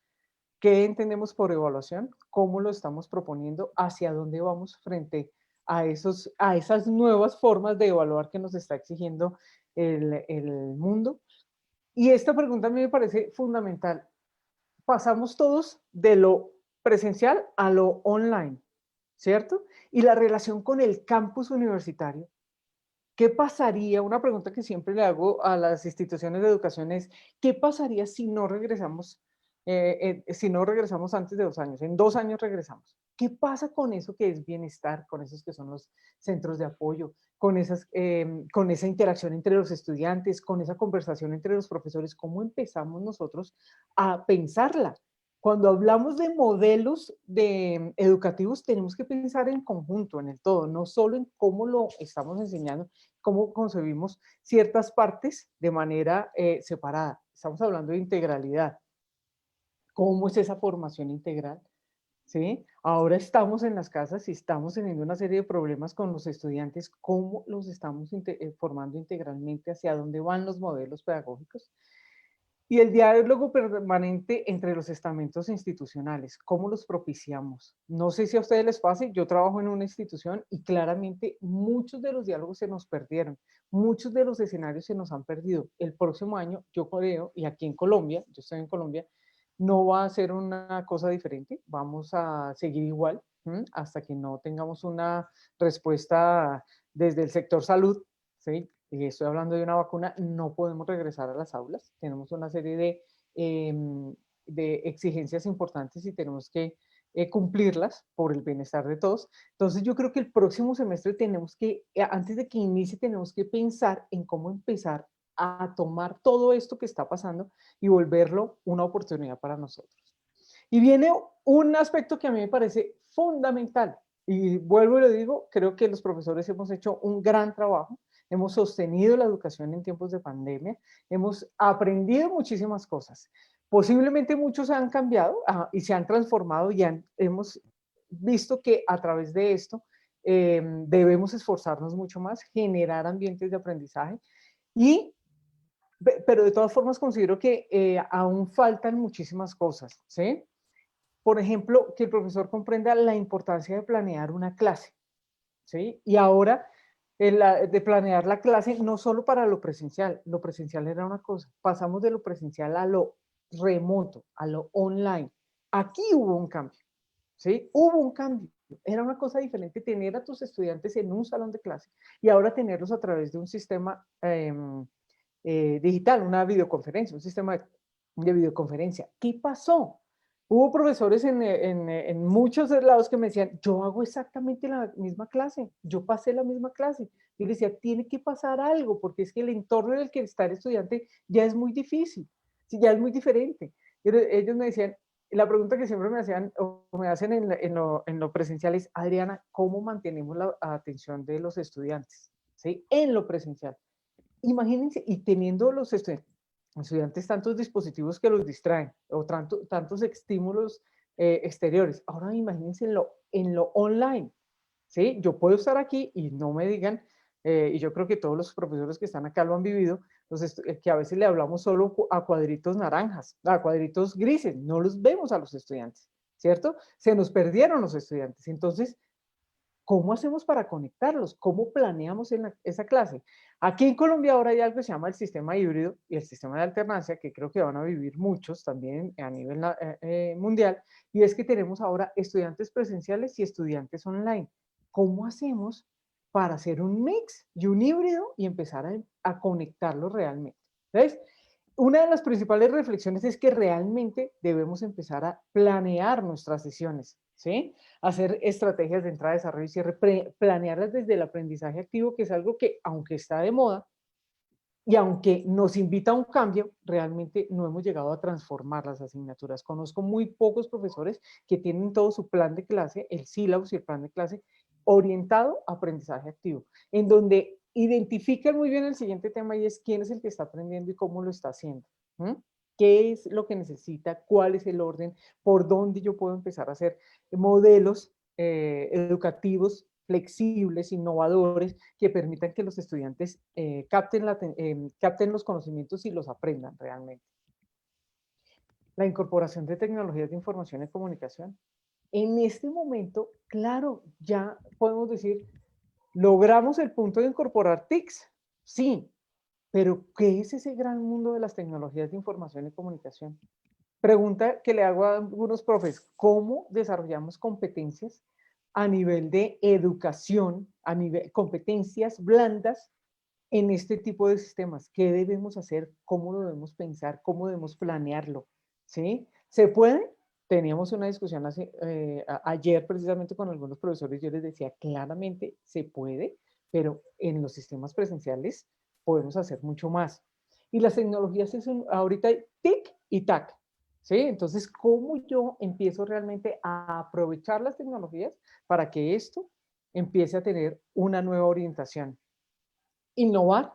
S3: ¿Qué entendemos por evaluación? ¿Cómo lo estamos proponiendo? ¿Hacia dónde vamos frente a esas nuevas formas de evaluar que nos está exigiendo el mundo? Y esta pregunta a mí me parece fundamental. Pasamos todos de lo presencial a lo online, ¿cierto? Y la relación con el campus universitario. ¿Qué pasaría? Una pregunta que siempre le hago a las instituciones de educación es, ¿qué pasaría si no regresamos antes de 2 años? En 2 años regresamos. ¿Qué pasa con eso que es bienestar, con esos que son los centros de apoyo, con esa interacción entre los estudiantes, con esa conversación entre los profesores? ¿Cómo empezamos nosotros a pensarla? Cuando hablamos de modelos educativos, tenemos que pensar en conjunto, en el todo, no solo en cómo lo estamos enseñando, cómo concebimos ciertas partes de manera separada. Estamos hablando de integralidad. ¿Cómo es esa formación integral? ¿Sí? Ahora estamos en las casas y estamos teniendo una serie de problemas con los estudiantes. ¿Cómo los estamos formando integralmente? ¿Hacia dónde van los modelos pedagógicos? Y el diálogo permanente entre los estamentos institucionales, ¿cómo los propiciamos? No sé si a ustedes les pase, yo trabajo en una institución y claramente muchos de los diálogos se nos perdieron, muchos de los escenarios se nos han perdido. El próximo año, yo creo, y aquí en Colombia, yo estoy en Colombia, no va a ser una cosa diferente, vamos a seguir igual hasta que no tengamos una respuesta desde el sector salud, ¿sí? Y estoy hablando de una vacuna, no podemos regresar a las aulas. Tenemos una serie de exigencias importantes y tenemos que cumplirlas por el bienestar de todos. Entonces yo creo que el próximo semestre tenemos que, antes de que inicie, tenemos que pensar en cómo empezar a tomar todo esto que está pasando y volverlo una oportunidad para nosotros. Y viene un aspecto que a mí me parece fundamental. Y vuelvo y lo digo, creo que los profesores hemos hecho un gran trabajo. Hemos sostenido la educación en tiempos de pandemia, hemos aprendido muchísimas cosas. Posiblemente muchos han cambiado y se han transformado y hemos visto que a través de esto debemos esforzarnos mucho más, generar ambientes de aprendizaje, pero de todas formas considero que aún faltan muchísimas cosas, ¿sí? Por ejemplo, que el profesor comprenda la importancia de planear una clase, ¿sí? Y ahora de planear la clase no solo para lo presencial era una cosa, pasamos de lo presencial a lo remoto, a lo online. Aquí hubo un cambio, ¿sí? Hubo un cambio. Era una cosa diferente tener a tus estudiantes en un salón de clase y ahora tenerlos a través de un sistema digital, una videoconferencia, un sistema de videoconferencia. ¿Qué pasó? Hubo profesores en muchos lados que me decían, yo hago exactamente la misma clase, yo pasé la misma clase. Y les decía, tiene que pasar algo, porque es que el entorno en el que está el estudiante ya es muy difícil, ya es muy diferente. Ellos me decían, la pregunta que siempre me hacían o me hacen en lo presencial es, Adriana, ¿cómo mantenemos la atención de los estudiantes? ¿Sí? En lo presencial. Imagínense, y teniendo estudiantes tantos dispositivos que los distraen, o tantos estímulos exteriores. Ahora imagínense en lo online. ¿Sí? Yo puedo estar aquí y no me digan, y yo creo que todos los profesores que están acá lo han vivido, que a veces le hablamos solo a cuadritos naranjas, a cuadritos grises, no los vemos a los estudiantes, ¿cierto? Se nos perdieron los estudiantes. Entonces, ¿cómo hacemos para conectarlos? ¿Cómo planeamos esa clase? Aquí en Colombia ahora hay algo que se llama el sistema híbrido y el sistema de alternancia, que creo que van a vivir muchos también a nivel mundial, y es que tenemos ahora estudiantes presenciales y estudiantes online. ¿Cómo hacemos para hacer un mix y un híbrido y empezar a conectarlos realmente? ¿Ves? Una de las principales reflexiones es que realmente debemos empezar a planear nuestras sesiones, ¿sí? Hacer estrategias de entrada, desarrollo y cierre, planearlas desde el aprendizaje activo, que es algo que, aunque está de moda y aunque nos invita a un cambio, realmente no hemos llegado a transformar las asignaturas. Conozco muy pocos profesores que tienen todo su plan de clase, el sílabus y el plan de clase, orientado a aprendizaje activo, en donde identifican muy bien el siguiente tema y es quién es el que está aprendiendo y cómo lo está haciendo. ¿Mm? ¿Qué es lo que necesita? ¿Cuál es el orden? ¿Por dónde yo puedo empezar a hacer modelos educativos flexibles, innovadores, que permitan que los estudiantes capten los conocimientos y los aprendan realmente? La incorporación de tecnologías de información y comunicación. En este momento, claro, ya podemos decir, logramos el punto de incorporar TICs, sí, pero ¿qué es ese gran mundo de las tecnologías de información y comunicación? Pregunta que le hago a algunos profes, ¿cómo desarrollamos competencias a nivel de educación, a nivel competencias blandas en este tipo de sistemas? ¿Qué debemos hacer? ¿Cómo lo debemos pensar? ¿Cómo debemos planearlo? ¿Sí? ¿Se puede? Teníamos una discusión ayer precisamente con algunos profesores. Yo les decía, claramente se puede, pero en los sistemas presenciales podemos hacer mucho más. Y las tecnologías ahorita hay TIC y TAC. ¿Sí? Entonces, ¿cómo yo empiezo realmente a aprovechar las tecnologías para que esto empiece a tener una nueva orientación? Innovar.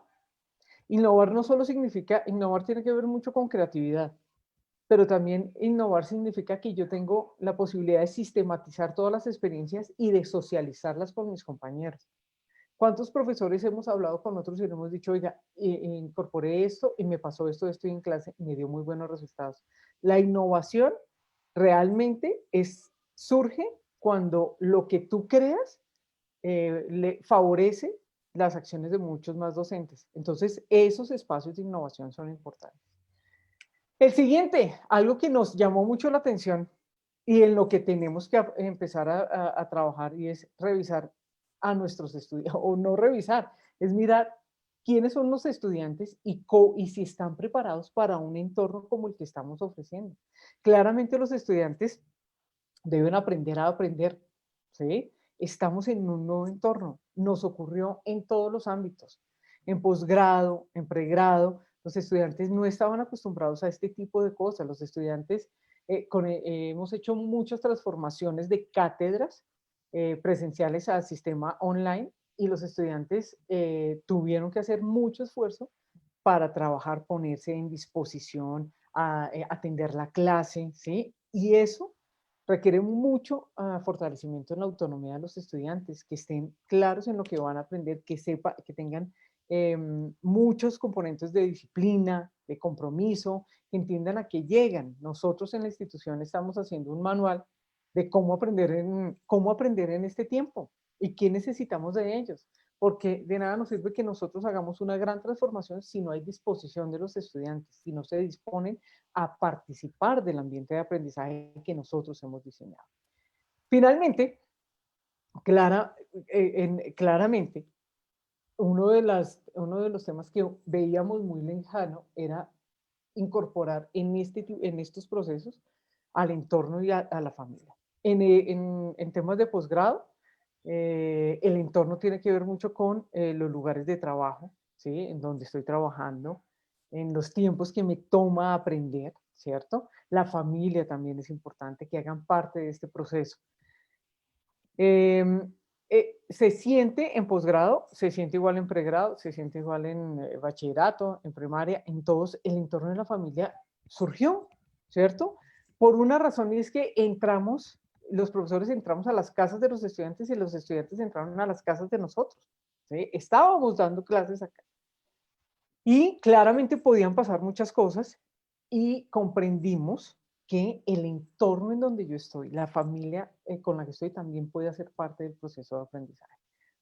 S3: Innovar no solo significa, innovar tiene que ver mucho con creatividad, pero también innovar significa que yo tengo la posibilidad de sistematizar todas las experiencias y de socializarlas con mis compañeros. ¿Cuántos profesores hemos hablado con otros y le hemos dicho, oiga, incorporé esto y me pasó esto en clase y me dio muy buenos resultados? La innovación realmente surge cuando lo que tú creas le favorece las acciones de muchos más docentes. Entonces, esos espacios de innovación son importantes. El siguiente, algo que nos llamó mucho la atención y en lo que tenemos que empezar a trabajar y es revisar a nuestros estudiantes, o no revisar, es mirar quiénes son los estudiantes y si están preparados para un entorno como el que estamos ofreciendo. Claramente los estudiantes deben aprender a aprender, ¿sí? Estamos en un nuevo entorno, nos ocurrió en todos los ámbitos, en posgrado, en pregrado, los estudiantes no estaban acostumbrados a este tipo de cosas, los estudiantes hemos hecho muchas transformaciones de cátedras presenciales al sistema online y los estudiantes tuvieron que hacer mucho esfuerzo para trabajar, ponerse en disposición, atender la clase, ¿sí? Y eso requiere mucho fortalecimiento en la autonomía de los estudiantes, que estén claros en lo que van a aprender, que tengan muchos componentes de disciplina, de compromiso, que entiendan a qué llegan. Nosotros en la institución estamos haciendo un manual de cómo aprender en este tiempo y qué necesitamos de ellos, porque de nada nos sirve que nosotros hagamos una gran transformación si no hay disposición de los estudiantes, si no se disponen a participar del ambiente de aprendizaje que nosotros hemos diseñado. Finalmente, claramente, uno de los temas que veíamos muy lejano era incorporar en estos procesos al entorno y a la familia. En temas de posgrado, el entorno tiene que ver mucho con los lugares de trabajo, ¿sí? En donde estoy trabajando, en los tiempos que me toma aprender, ¿cierto? La familia también es importante que hagan parte de este proceso. Se siente en posgrado, se siente igual en pregrado, se siente igual en bachillerato, en primaria, en todos, el entorno de la familia surgió, ¿cierto? Por una razón, y es que entramos, los profesores entramos a las casas de los estudiantes y los estudiantes entraron a las casas de nosotros, ¿sí? Estábamos dando clases acá. Y claramente podían pasar muchas cosas y comprendimos que el entorno en donde yo estoy, la familia con la que estoy, también puede hacer parte del proceso de aprendizaje.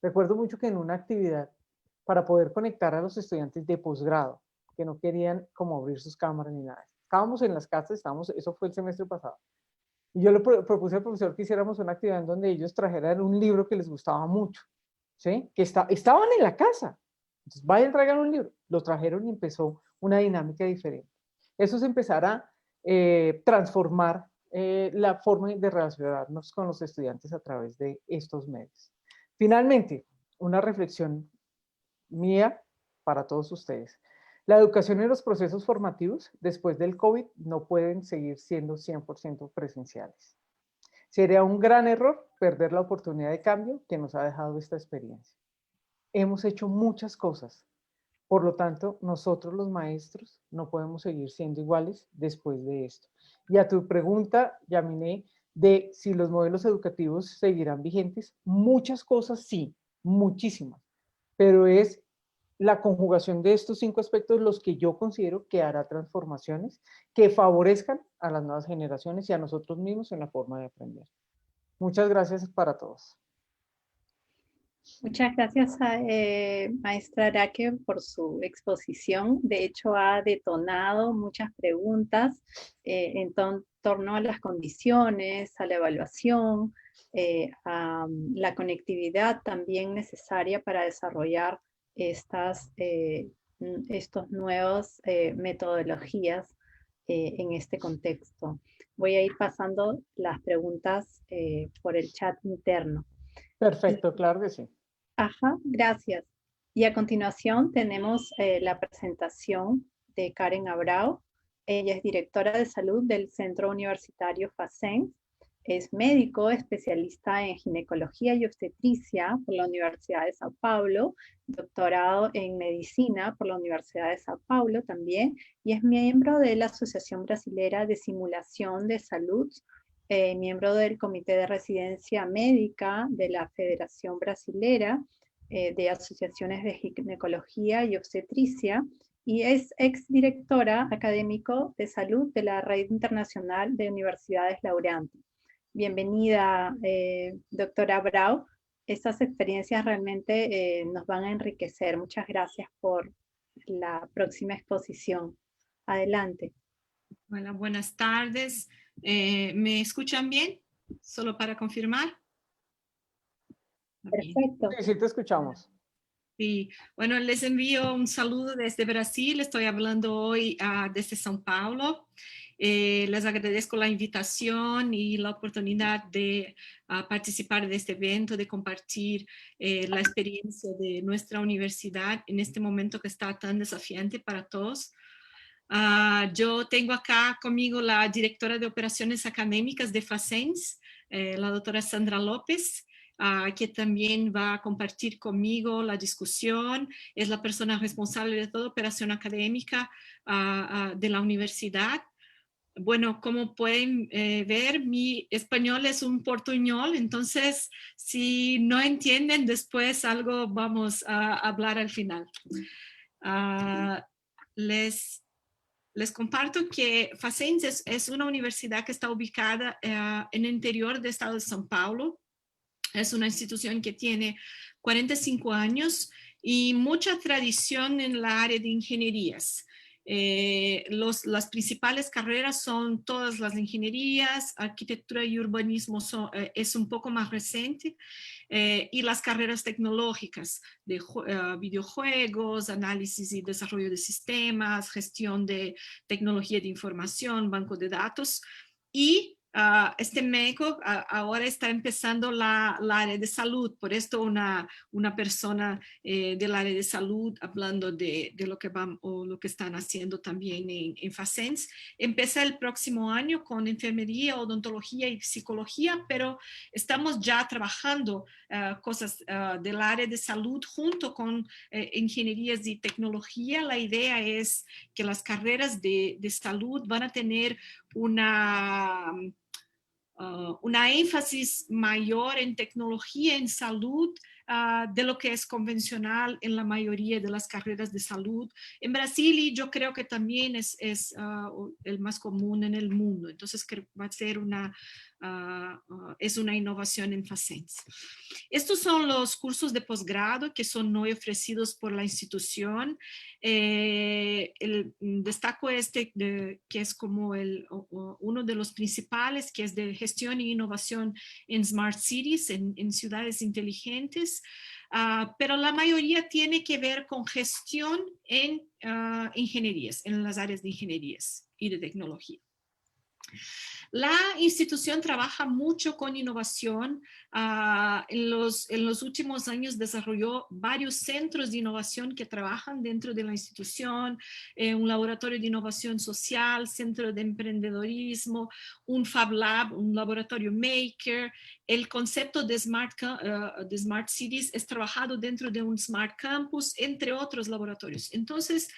S3: Recuerdo mucho que en una actividad para poder conectar a los estudiantes de posgrado, que no querían como abrir sus cámaras ni nada. Estábamos en las casas, eso fue el semestre pasado. Y yo le propuse al profesor que hiciéramos una actividad en donde ellos trajeran un libro que les gustaba mucho, ¿sí? Que estaban en la casa. Entonces, vayan, traigan un libro. Lo trajeron y empezó una dinámica diferente. Eso es empezar a transformar la forma de relacionarnos con los estudiantes a través de estos medios. Finalmente, una reflexión mía para todos ustedes. La educación y los procesos formativos después del COVID no pueden seguir siendo 100% presenciales. Sería un gran error perder la oportunidad de cambio que nos ha dejado esta experiencia. Hemos hecho muchas cosas. Por lo tanto, nosotros los maestros no podemos seguir siendo iguales después de esto. Y a tu pregunta, Yaminé, de si los modelos educativos seguirán vigentes, muchas cosas sí, muchísimas. Pero es la conjugación de estos 5 aspectos los que yo considero que hará transformaciones que favorezcan a las nuevas generaciones y a nosotros mismos en la forma de aprender. Muchas gracias para todos.
S2: Muchas gracias a maestra Araque por su exposición. De hecho, ha detonado muchas preguntas en torno a las condiciones, a la evaluación, a la conectividad también necesaria para desarrollar estos nuevos metodologías en este contexto. Voy a ir pasando las preguntas por el chat interno.
S3: Perfecto, claro que sí.
S2: Ajá, gracias. Y a continuación tenemos la presentación de Karen Abrao. Ella es directora de salud del Centro Universitario FACENS. Es médico, especialista en ginecología y obstetricia por la Universidad de Sao Paulo, doctorado en medicina por la Universidad de Sao Paulo también, y es miembro de la Asociación Brasilera de Simulación de Salud, miembro del Comité de Residencia Médica de la Federación Brasilera de Asociaciones de Ginecología y Obstetricia, y es exdirectora académico de salud de la Red Internacional de Universidades Laureate. Bienvenida, doctora Brau. Estas experiencias realmente nos van a enriquecer. Muchas gracias por la próxima exposición. Adelante.
S4: Hola, buenas tardes. ¿Me escuchan bien? Solo para confirmar.
S2: Perfecto.
S3: Sí, sí te escuchamos.
S4: Sí, bueno, les envío un saludo desde Brasil. Estoy hablando hoy desde São Paulo. Les agradezco la invitación y la oportunidad de participar de este evento, de compartir la experiencia de nuestra universidad en este momento que está tan desafiante para todos. Yo tengo acá conmigo la directora de operaciones académicas de FACENS, la doctora Sandra López, que también va a compartir conmigo la discusión. Es la persona responsable de toda operación académica de la universidad. Bueno, como pueden ver, mi español es un portuñol, entonces si no entienden después algo vamos a hablar al final. Les comparto que FACENS es una universidad que está ubicada en el interior del estado de São Paulo. Es una institución que tiene 45 años y mucha tradición en la área de ingenierías. Las principales carreras son todas las ingenierías, arquitectura y urbanismo es un poco más reciente, y las carreras tecnológicas de videojuegos, análisis y desarrollo de sistemas, gestión de tecnología de información, banco de datos y este médico ahora está empezando la área de salud, por esto una persona del área de salud hablando de lo que van o lo que están haciendo también en Facens. Empieza el próximo año con enfermería, odontología y psicología, pero estamos ya trabajando cosas del área de salud junto con ingenierías y tecnología. La idea es que las carreras de salud van a tener una énfasis mayor en tecnología, en salud, de lo que es convencional en la mayoría de las carreras de salud. En Brasil, y yo creo que también es el más común en el mundo. Entonces, creo que va a ser es una innovación en Facens. Estos son los cursos de posgrado que son hoy ofrecidos por la institución. Destaco que es como uno de los principales, que es de gestión e innovación en Smart Cities, en ciudades inteligentes, pero la mayoría tiene que ver con gestión en ingenierías, en las áreas de ingenierías y de tecnología. La institución trabaja mucho con innovación. En los últimos años desarrolló varios centros de innovación que trabajan dentro de la institución, un laboratorio de innovación social, centro de emprendedorismo, un Fab Lab, un laboratorio maker. El concepto de Smart Cities es trabajado dentro de un Smart Campus, entre otros laboratorios. Entonces,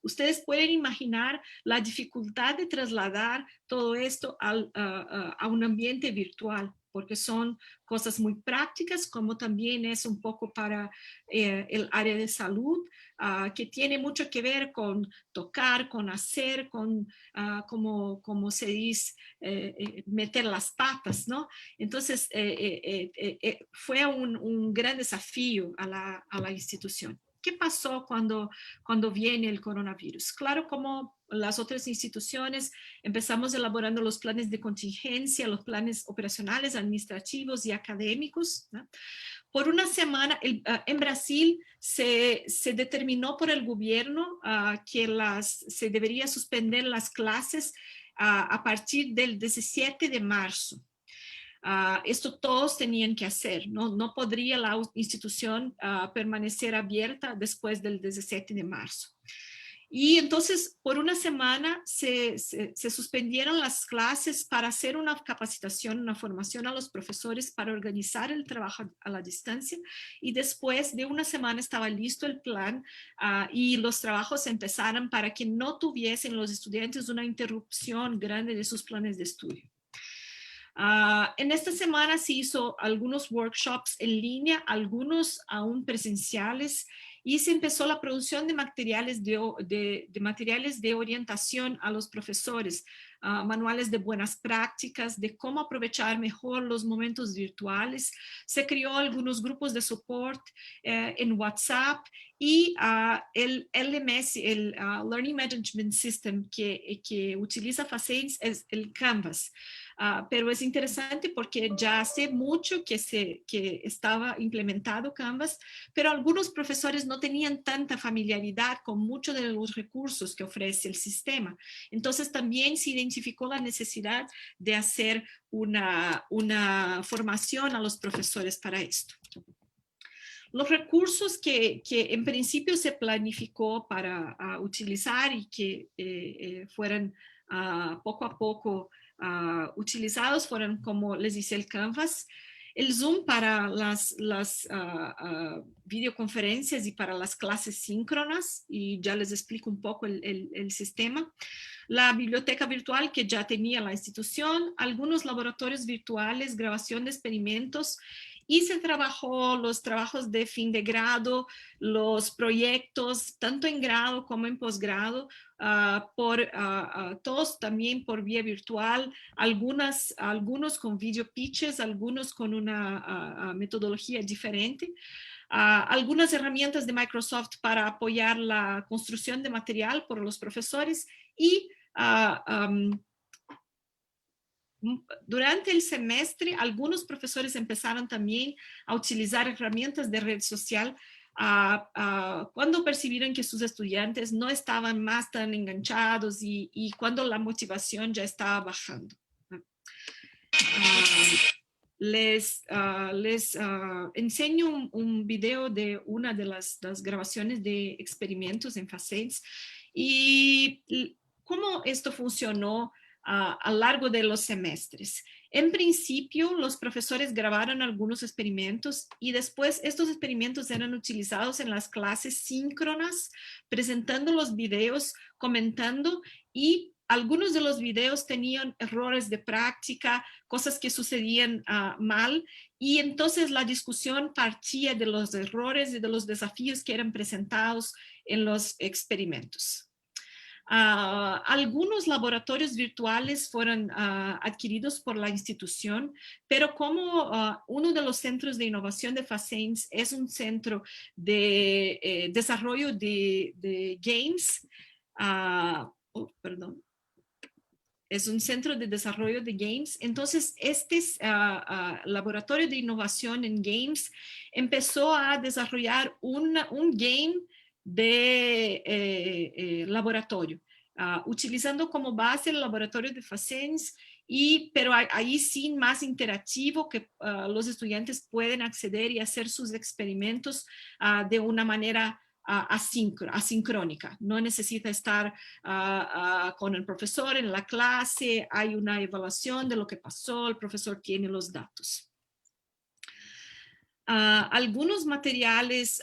S4: ustedes pueden imaginar la dificultad de trasladar todo esto a un ambiente virtual, porque son cosas muy prácticas, como también es un poco para el área de salud, que tiene mucho que ver con tocar, con hacer, con, como se dice, meter las patas, ¿no? Entonces, fue un gran desafío a la institución. ¿Qué pasó cuando viene el coronavirus? Claro, como las otras instituciones, empezamos elaborando los planes de contingencia, los planes operacionales, administrativos y académicos, ¿no? Por una semana, en Brasil se determinó por el gobierno que se debería suspender las clases a partir del 17 de marzo. Esto todos tenían que hacer, no podría la institución permanecer abierta después del 17 de marzo. Y entonces, por una semana se suspendieron las clases para hacer una capacitación, una formación a los profesores para organizar el trabajo a la distancia. Y después de una semana estaba listo el plan y los trabajos empezaron para que no tuviesen los estudiantes una interrupción grande de sus planes de estudio. En esta semana se hizo algunos workshops en línea, algunos aún presenciales, y se empezó la producción de materiales materiales de orientación a los profesores, manuales de buenas prácticas, de cómo aprovechar mejor los momentos virtuales. Se creó algunos grupos de soporte en WhatsApp, y el LMS, el Learning Management System que utiliza Facens es el Canvas. Pero es interesante porque ya hace mucho que estaba implementado Canvas, pero algunos profesores no tenían tanta familiaridad con muchos de los recursos que ofrece el sistema. Entonces también se identificó la necesidad de hacer una formación a los profesores para esto. Los recursos que en principio se planificó para utilizar y que fueran poco a poco utilizados fueron, como les dice, el Canvas, el Zoom para las videoconferencias y para las clases síncronas, y ya les explico un poco el sistema. La biblioteca virtual que ya tenía la institución, algunos laboratorios virtuales, grabación de experimentos, y se trabajó los trabajos de fin de grado, los proyectos, tanto en grado como en posgrado, todos también por vía virtual, algunos con video pitches, algunos con una metodología diferente. Algunas herramientas de Microsoft para apoyar la construcción de material por los profesores, y durante el semestre algunos profesores empezaron también a utilizar herramientas de red social cuando percibieron que sus estudiantes no estaban más tan enganchados y cuando la motivación ya estaba bajando. Les enseño un video de una de las grabaciones de experimentos en Facens y cómo esto funcionó a lo largo de los semestres. En principio, los profesores grabaron algunos experimentos y después estos experimentos eran utilizados en las clases síncronas, presentando los videos, comentando, y algunos de los videos tenían errores de práctica, cosas que sucedían mal, y entonces la discusión partía de los errores y de los desafíos que eran presentados en los experimentos. Algunos laboratorios virtuales fueron adquiridos por la institución, pero como uno de los centros de innovación de Facens es un centro de desarrollo de games, es un centro de desarrollo de games, entonces este laboratorio de innovación en games empezó a desarrollar un game de laboratorio, utilizando como base el laboratorio de Facens, pero ahí sí más interactivo, que los estudiantes pueden acceder y hacer sus experimentos de una manera asincrónica. No necesita estar con el profesor en la clase, hay una evaluación de lo que pasó, el profesor tiene los datos. Algunos materiales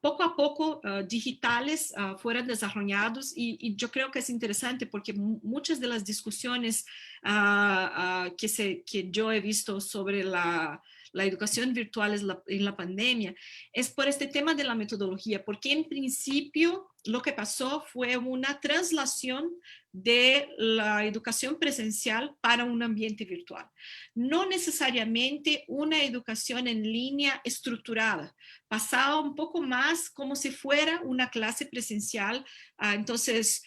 S4: poco a poco digitales fueron desarrollados y yo creo que es interesante porque muchas de las discusiones que yo he visto sobre la educación virtual en la pandemia es por este tema de la metodología, porque en principio lo que pasó fue una traslación de la educación presencial para un ambiente virtual. No necesariamente una educación en línea estructurada, pasaba un poco más como si fuera una clase presencial. Entonces,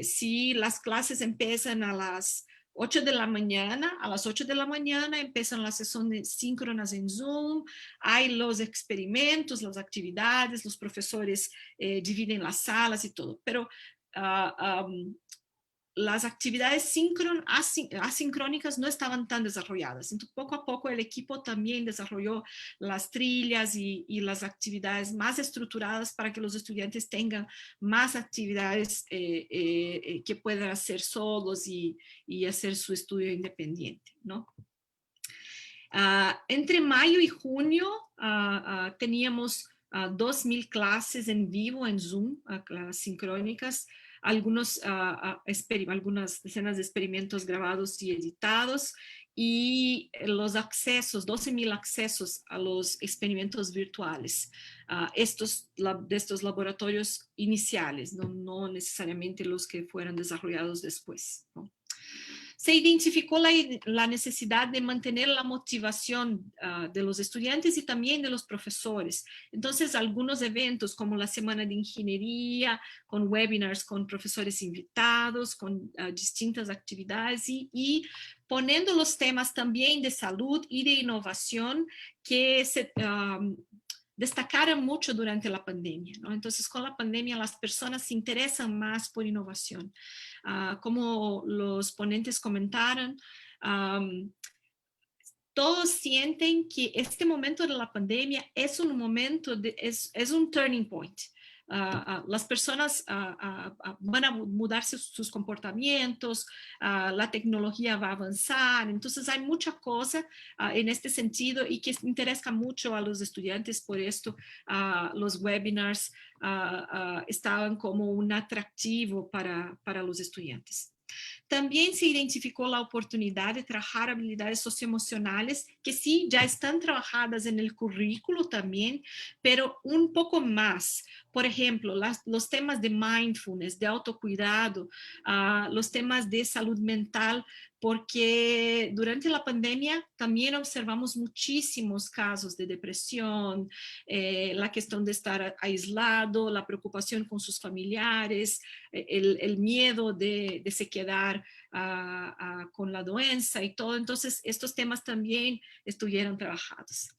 S4: si las clases empiezan a las 8 de la mañana, a las 8 de la mañana empiezan las sesiones síncronas en Zoom, hay los experimentos, las actividades, los profesores dividen las salas y todo, pero las actividades asincrónicas no estaban tan desarrolladas. Entonces, poco a poco el equipo también desarrolló las trillas y las actividades más estructuradas para que los estudiantes tengan más actividades que puedan hacer solos y hacer su estudio independiente, ¿no? Entre mayo y junio teníamos 2,000 clases en vivo en Zoom, sincrónicas, algunas decenas de experimentos grabados y editados, y los accesos, 12,000 accesos a los experimentos virtuales, de estos laboratorios iniciales, no necesariamente los que fueron desarrollados después, ¿no? Se identificó la necesidad de mantener la motivación de los estudiantes y también de los profesores. Entonces, algunos eventos como la Semana de Ingeniería, con webinars con profesores invitados, con distintas actividades y poniendo los temas también de salud y de innovación que se destacaron mucho durante la pandemia, ¿no? Entonces, con la pandemia las personas se interesan más por innovación. Como los ponentes comentaron, todos sienten que este momento de la pandemia es un momento, es un turning point. Las personas van a mudar sus comportamientos, la tecnología va a avanzar, entonces hay mucha cosa en este sentido y que interesa mucho a los estudiantes. Por esto los webinars estaban como un atractivo para los estudiantes. También se identificó la oportunidad de trabajar habilidades socioemocionales que sí ya están trabajadas en el currículo también, pero un poco más. Por ejemplo, los temas de mindfulness, de autocuidado, los temas de salud mental, porque durante la pandemia también observamos muchísimos casos de depresión, la cuestión de estar aislado, la preocupación con sus familiares, el miedo de se quedar con la doença y todo. Entonces, estos temas también estuvieron trabajados.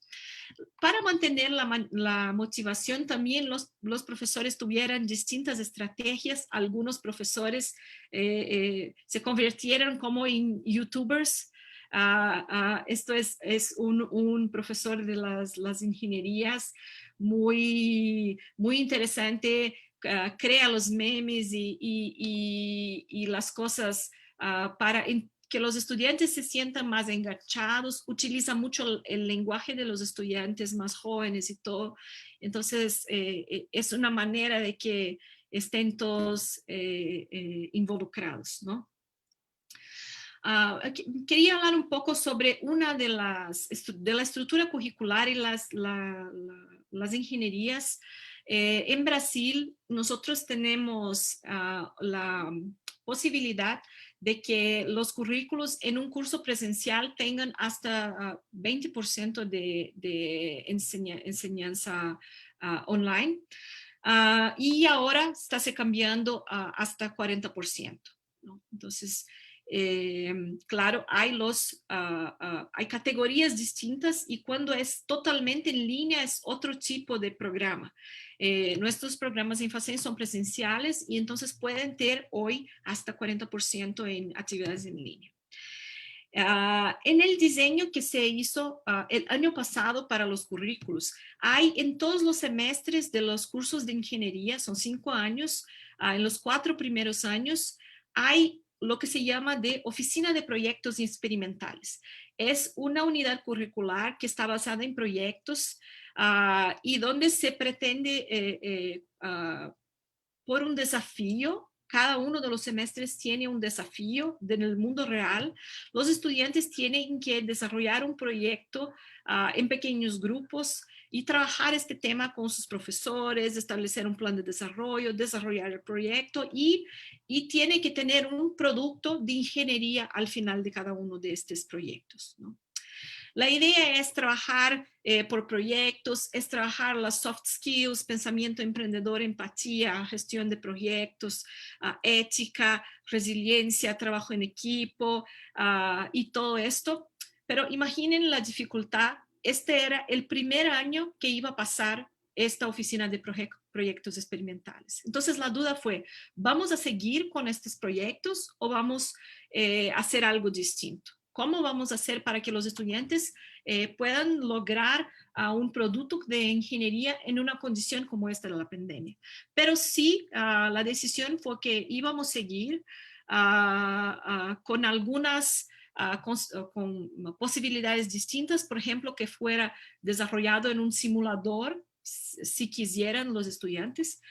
S4: Para mantener la motivación, también los profesores tuvieran distintas estrategias. Algunos profesores se convirtieron como en youtubers. Esto es un profesor de las ingenierías muy interesante. Crea los memes y las cosas para que los estudiantes se sientan más enganchados, utiliza mucho el lenguaje de los estudiantes más jóvenes y todo. Entonces, es una manera de que estén todos involucrados, ¿no? Quería hablar un poco sobre una de la estructura curricular y las ingenierías. En Brasil, nosotros tenemos la posibilidad de que los currículos en un curso presencial tengan hasta 20% de enseñanza online. Y ahora está se cambiando hasta 40%, ¿no? Entonces, claro, hay categorías distintas y cuando es totalmente en línea es otro tipo de programa. Nuestros programas en FACEN son presenciales y entonces pueden tener hoy hasta 40% en actividades en línea. En el diseño que se hizo el año pasado para los currículos, hay en todos los semestres de los cursos de ingeniería, son 5 años, en los 4 primeros años, hay lo que se llama de Oficina de Proyectos Experimentales. Es una unidad curricular que está basada en proyectos y donde se pretende por un desafío. Cada uno de los semestres tiene un desafío en el mundo real. Los estudiantes tienen que desarrollar un proyecto en pequeños grupos y trabajar este tema con sus profesores, establecer un plan de desarrollo, desarrollar el proyecto y tiene que tener un producto de ingeniería al final de cada uno de estos proyectos, ¿no? La idea es trabajar por proyectos, es trabajar las soft skills, pensamiento emprendedor, empatía, gestión de proyectos, ética, resiliencia, trabajo en equipo y todo esto. Pero imaginen la dificultad. Este era el primer año que iba a pasar esta oficina de proyectos experimentales. Entonces la duda fue, ¿vamos a seguir con estos proyectos o vamos a hacer algo distinto? ¿Cómo vamos a hacer para que los estudiantes puedan lograr un producto de ingeniería en una condición como esta de la pandemia? Pero sí, la decisión fue que íbamos a seguir con algunas con posibilidades distintas, por ejemplo, que fuera desarrollado en un simulador, si quisieran los estudiantes.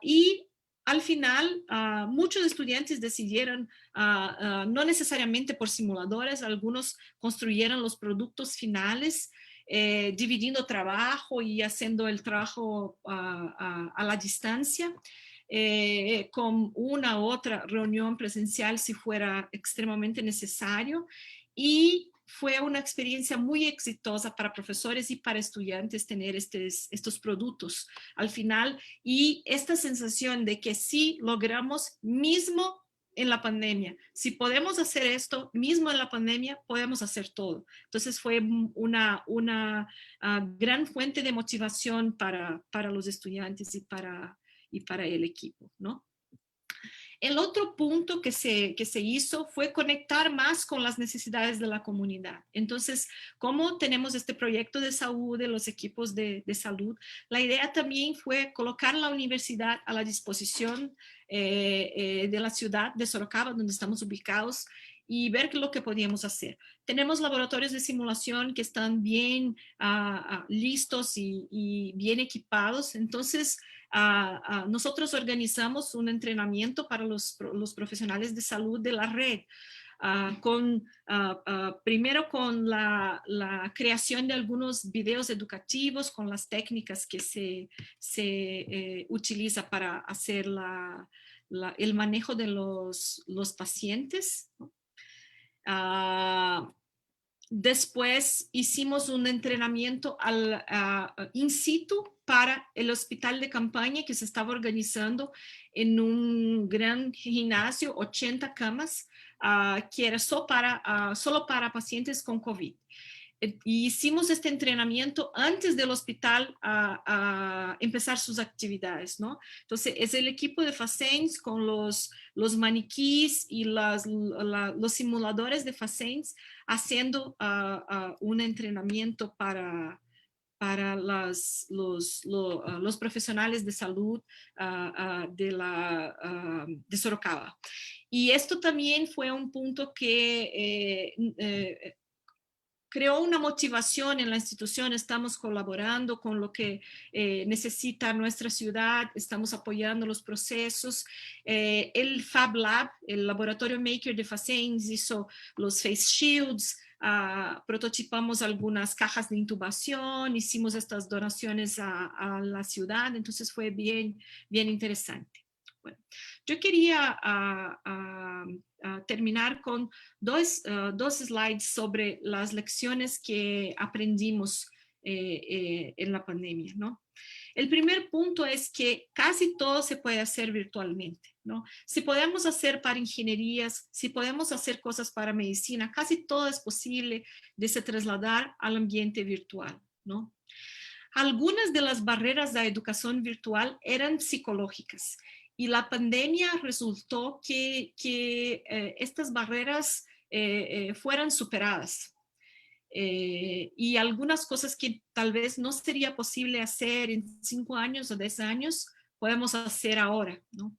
S4: Y al final, muchos estudiantes decidieron, no necesariamente por simuladores, algunos construyeron los productos finales, dividiendo trabajo y haciendo el trabajo a la distancia, con una u otra reunión presencial si fuera extremadamente necesario. Y fue una experiencia muy exitosa para profesores y para estudiantes tener estos productos al final, y esta sensación de que sí logramos mismo en la pandemia. Si podemos hacer esto mismo en la pandemia, podemos hacer todo. Entonces fue una gran fuente de motivación para los estudiantes y para el equipo, ¿no? El otro punto que se hizo fue conectar más con las necesidades de la comunidad. Entonces, como tenemos este proyecto de salud de los equipos de salud, la idea también fue colocar la universidad a la disposición de la ciudad de Sorocaba, donde estamos ubicados, y ver lo que podíamos hacer. Tenemos laboratorios de simulación que están bien listos y bien equipados. Entonces, nosotros organizamos un entrenamiento para los profesionales de salud de la red, primero con la creación de algunos videos educativos con las técnicas que se utiliza para hacer el manejo de los pacientes, ¿no? después hicimos un entrenamiento in situ para el hospital de campaña que se estaba organizando en un gran gimnasio, 80 camas, que era solo para pacientes con COVID. Y hicimos este entrenamiento antes del hospital a empezar sus actividades, ¿no? Entonces, es el equipo de Facens con los maniquís y los simuladores de Facens haciendo un entrenamiento para los profesionales de salud de Sorocaba. Y esto también fue un punto que creó una motivación en la institución. Estamos colaborando con lo que necesita nuestra ciudad, estamos apoyando los procesos. El Fab Lab, el laboratorio maker de Facens, hizo los face shields, prototipamos algunas cajas de intubación, hicimos estas donaciones a la ciudad, entonces fue bien interesante. Bueno, yo quería terminar con dos slides sobre las lecciones que aprendimos en la pandemia, ¿no? El primer punto es que casi todo se puede hacer virtualmente, ¿no? Si podemos hacer para ingenierías, si podemos hacer cosas para medicina, casi todo es posible de se trasladar al ambiente virtual, ¿no? Algunas de las barreras de la educación virtual eran psicológicas y la pandemia resultó que estas barreras fueran superadas. Y algunas cosas que tal vez no sería posible hacer en 5 años o 10 años, podemos hacer ahora, ¿no?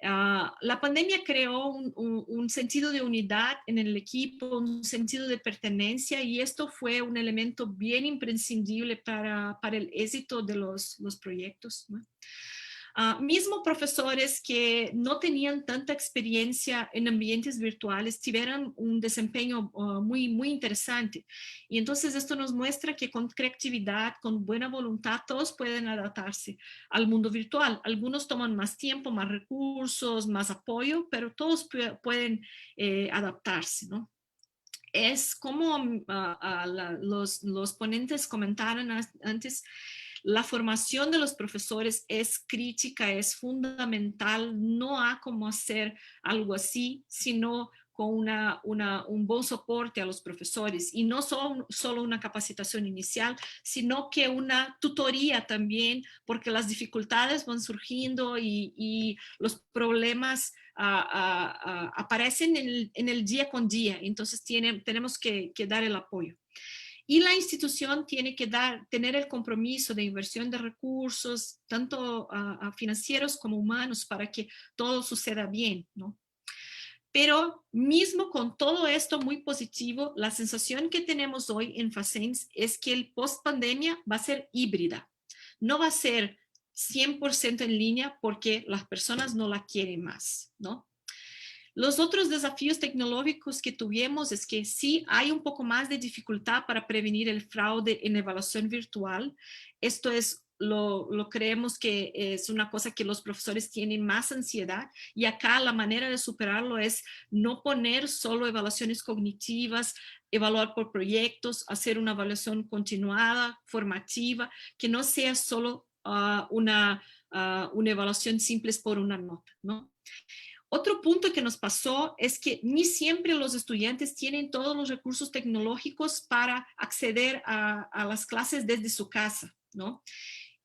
S4: La pandemia creó un sentido de unidad en el equipo, un sentido de pertenencia, y esto fue un elemento bien imprescindible para el éxito de los proyectos, ¿no? Mismo profesores que no tenían tanta experiencia en ambientes virtuales tuvieron un desempeño muy interesante. Y entonces esto nos muestra que con creatividad, con buena voluntad, todos pueden adaptarse al mundo virtual. Algunos toman más tiempo, más recursos, más apoyo, pero todos pueden adaptarse, ¿no? Es como los ponentes comentaron antes, la formación de los profesores es crítica, es fundamental. No hay cómo hacer algo así, sino con un buen soporte a los profesores, y no solo una capacitación inicial, sino que una tutoría también, porque las dificultades van surgiendo y los problemas aparecen en el día con día. Entonces tenemos que dar el apoyo. Y la institución tiene que tener el compromiso de inversión de recursos, tanto financieros como humanos, para que todo suceda bien, ¿no? Pero mismo con todo esto muy positivo, la sensación que tenemos hoy en Facens es que el post-pandemia va a ser híbrida. No va a ser 100% en línea porque las personas no la quieren más, ¿no? Los otros desafíos tecnológicos que tuvimos es que sí hay un poco más de dificultad para prevenir el fraude en evaluación virtual. Esto es lo creemos que es una cosa que los profesores tienen más ansiedad, y acá la manera de superarlo es no poner solo evaluaciones cognitivas, evaluar por proyectos, hacer una evaluación continuada, formativa, que no sea solo una evaluación simple por una nota, ¿no? Otro punto que nos pasó es que ni siempre los estudiantes tienen todos los recursos tecnológicos para acceder a las clases desde su casa, ¿no?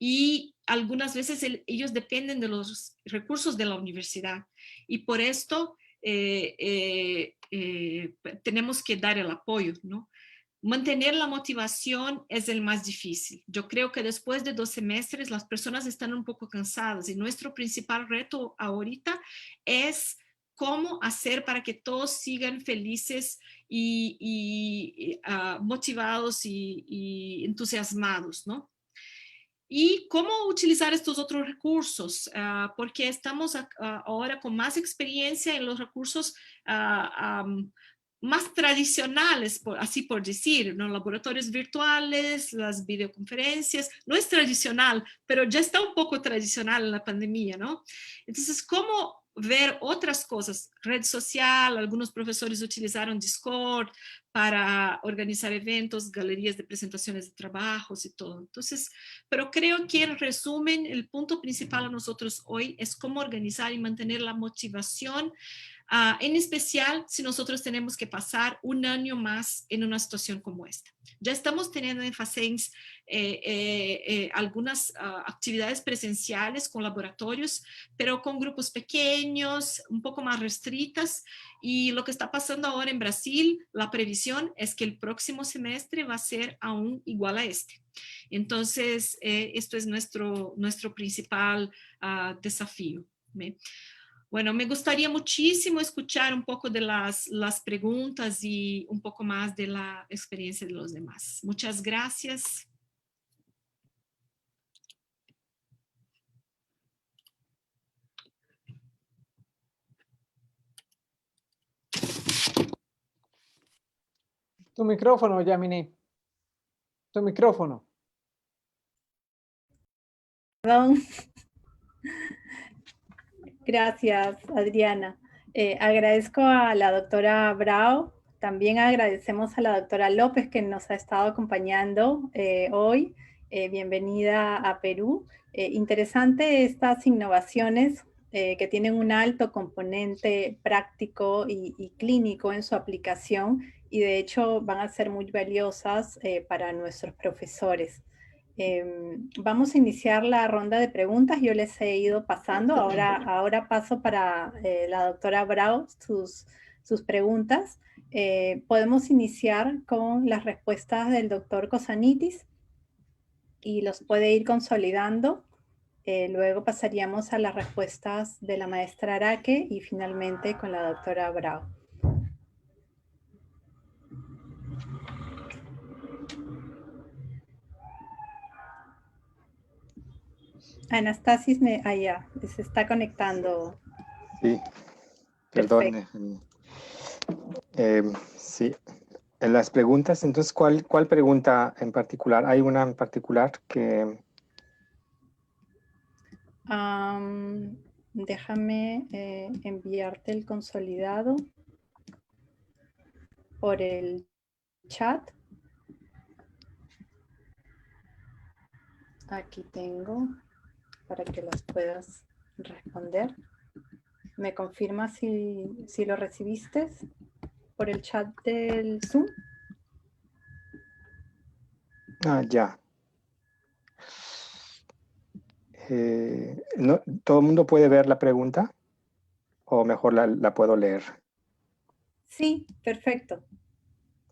S4: Y algunas veces ellos dependen de los recursos de la universidad, y por esto tenemos que dar el apoyo, ¿no? Mantener la motivación es el más difícil. Yo creo que después de 2 semestres las personas están un poco cansadas, y nuestro principal reto ahorita es cómo hacer para que todos sigan felices y motivados y entusiasmados, ¿no? Y cómo utilizar estos otros recursos, porque estamos ahora con más experiencia en los recursos más tradicionales, así por decir, ¿no? Laboratorios virtuales, las videoconferencias. No es tradicional, pero ya está un poco tradicional en la pandemia, ¿no? Entonces, ¿cómo ver otras cosas, red social, algunos profesores utilizaron Discord para organizar eventos, galerías de presentaciones de trabajos y todo. Entonces, pero creo que en resumen, el punto principal a nosotros hoy es cómo organizar y mantener la motivación, en especial si nosotros tenemos que pasar un año más en una situación como esta. Ya estamos teniendo en FACENS algunas actividades presenciales con laboratorios, pero con grupos pequeños, un poco más restritas, y lo que está pasando ahora en Brasil, la previsión es que el próximo semestre va a ser aún igual a este. Entonces, esto es nuestro principal desafío. Bueno, me gustaría muchísimo escuchar un poco de las preguntas y un poco más de la experiencia de los demás. Muchas gracias.
S3: Tu micrófono, Yamini. Tu micrófono.
S2: Perdón. Gracias, Adriana. Agradezco a la doctora Brau. También agradecemos a la doctora López que nos ha estado acompañando hoy. Bienvenida a Perú. Interesante estas innovaciones que tienen un alto componente práctico y clínico en su aplicación y de hecho van a ser muy valiosas para nuestros profesores. Vamos a iniciar la ronda de preguntas. Yo les he ido pasando. Ahora paso para la doctora Brau sus preguntas. Podemos iniciar con las respuestas del doctor Cosanitis y los puede ir consolidando. Luego pasaríamos a las respuestas de la maestra Araque y finalmente con la doctora Brau. Anastasis, ya, se está conectando.
S1: Sí, perdón. Sí, en las preguntas, entonces, ¿cuál pregunta en particular? ¿Hay una en particular que...?
S2: Déjame enviarte el consolidado por el chat. Aquí tengo para que las puedas responder. ¿Me confirmas si lo recibiste por el chat del Zoom?
S1: Ya. No, ¿todo el mundo puede ver la pregunta? ¿O mejor la puedo leer?
S2: Sí, perfecto.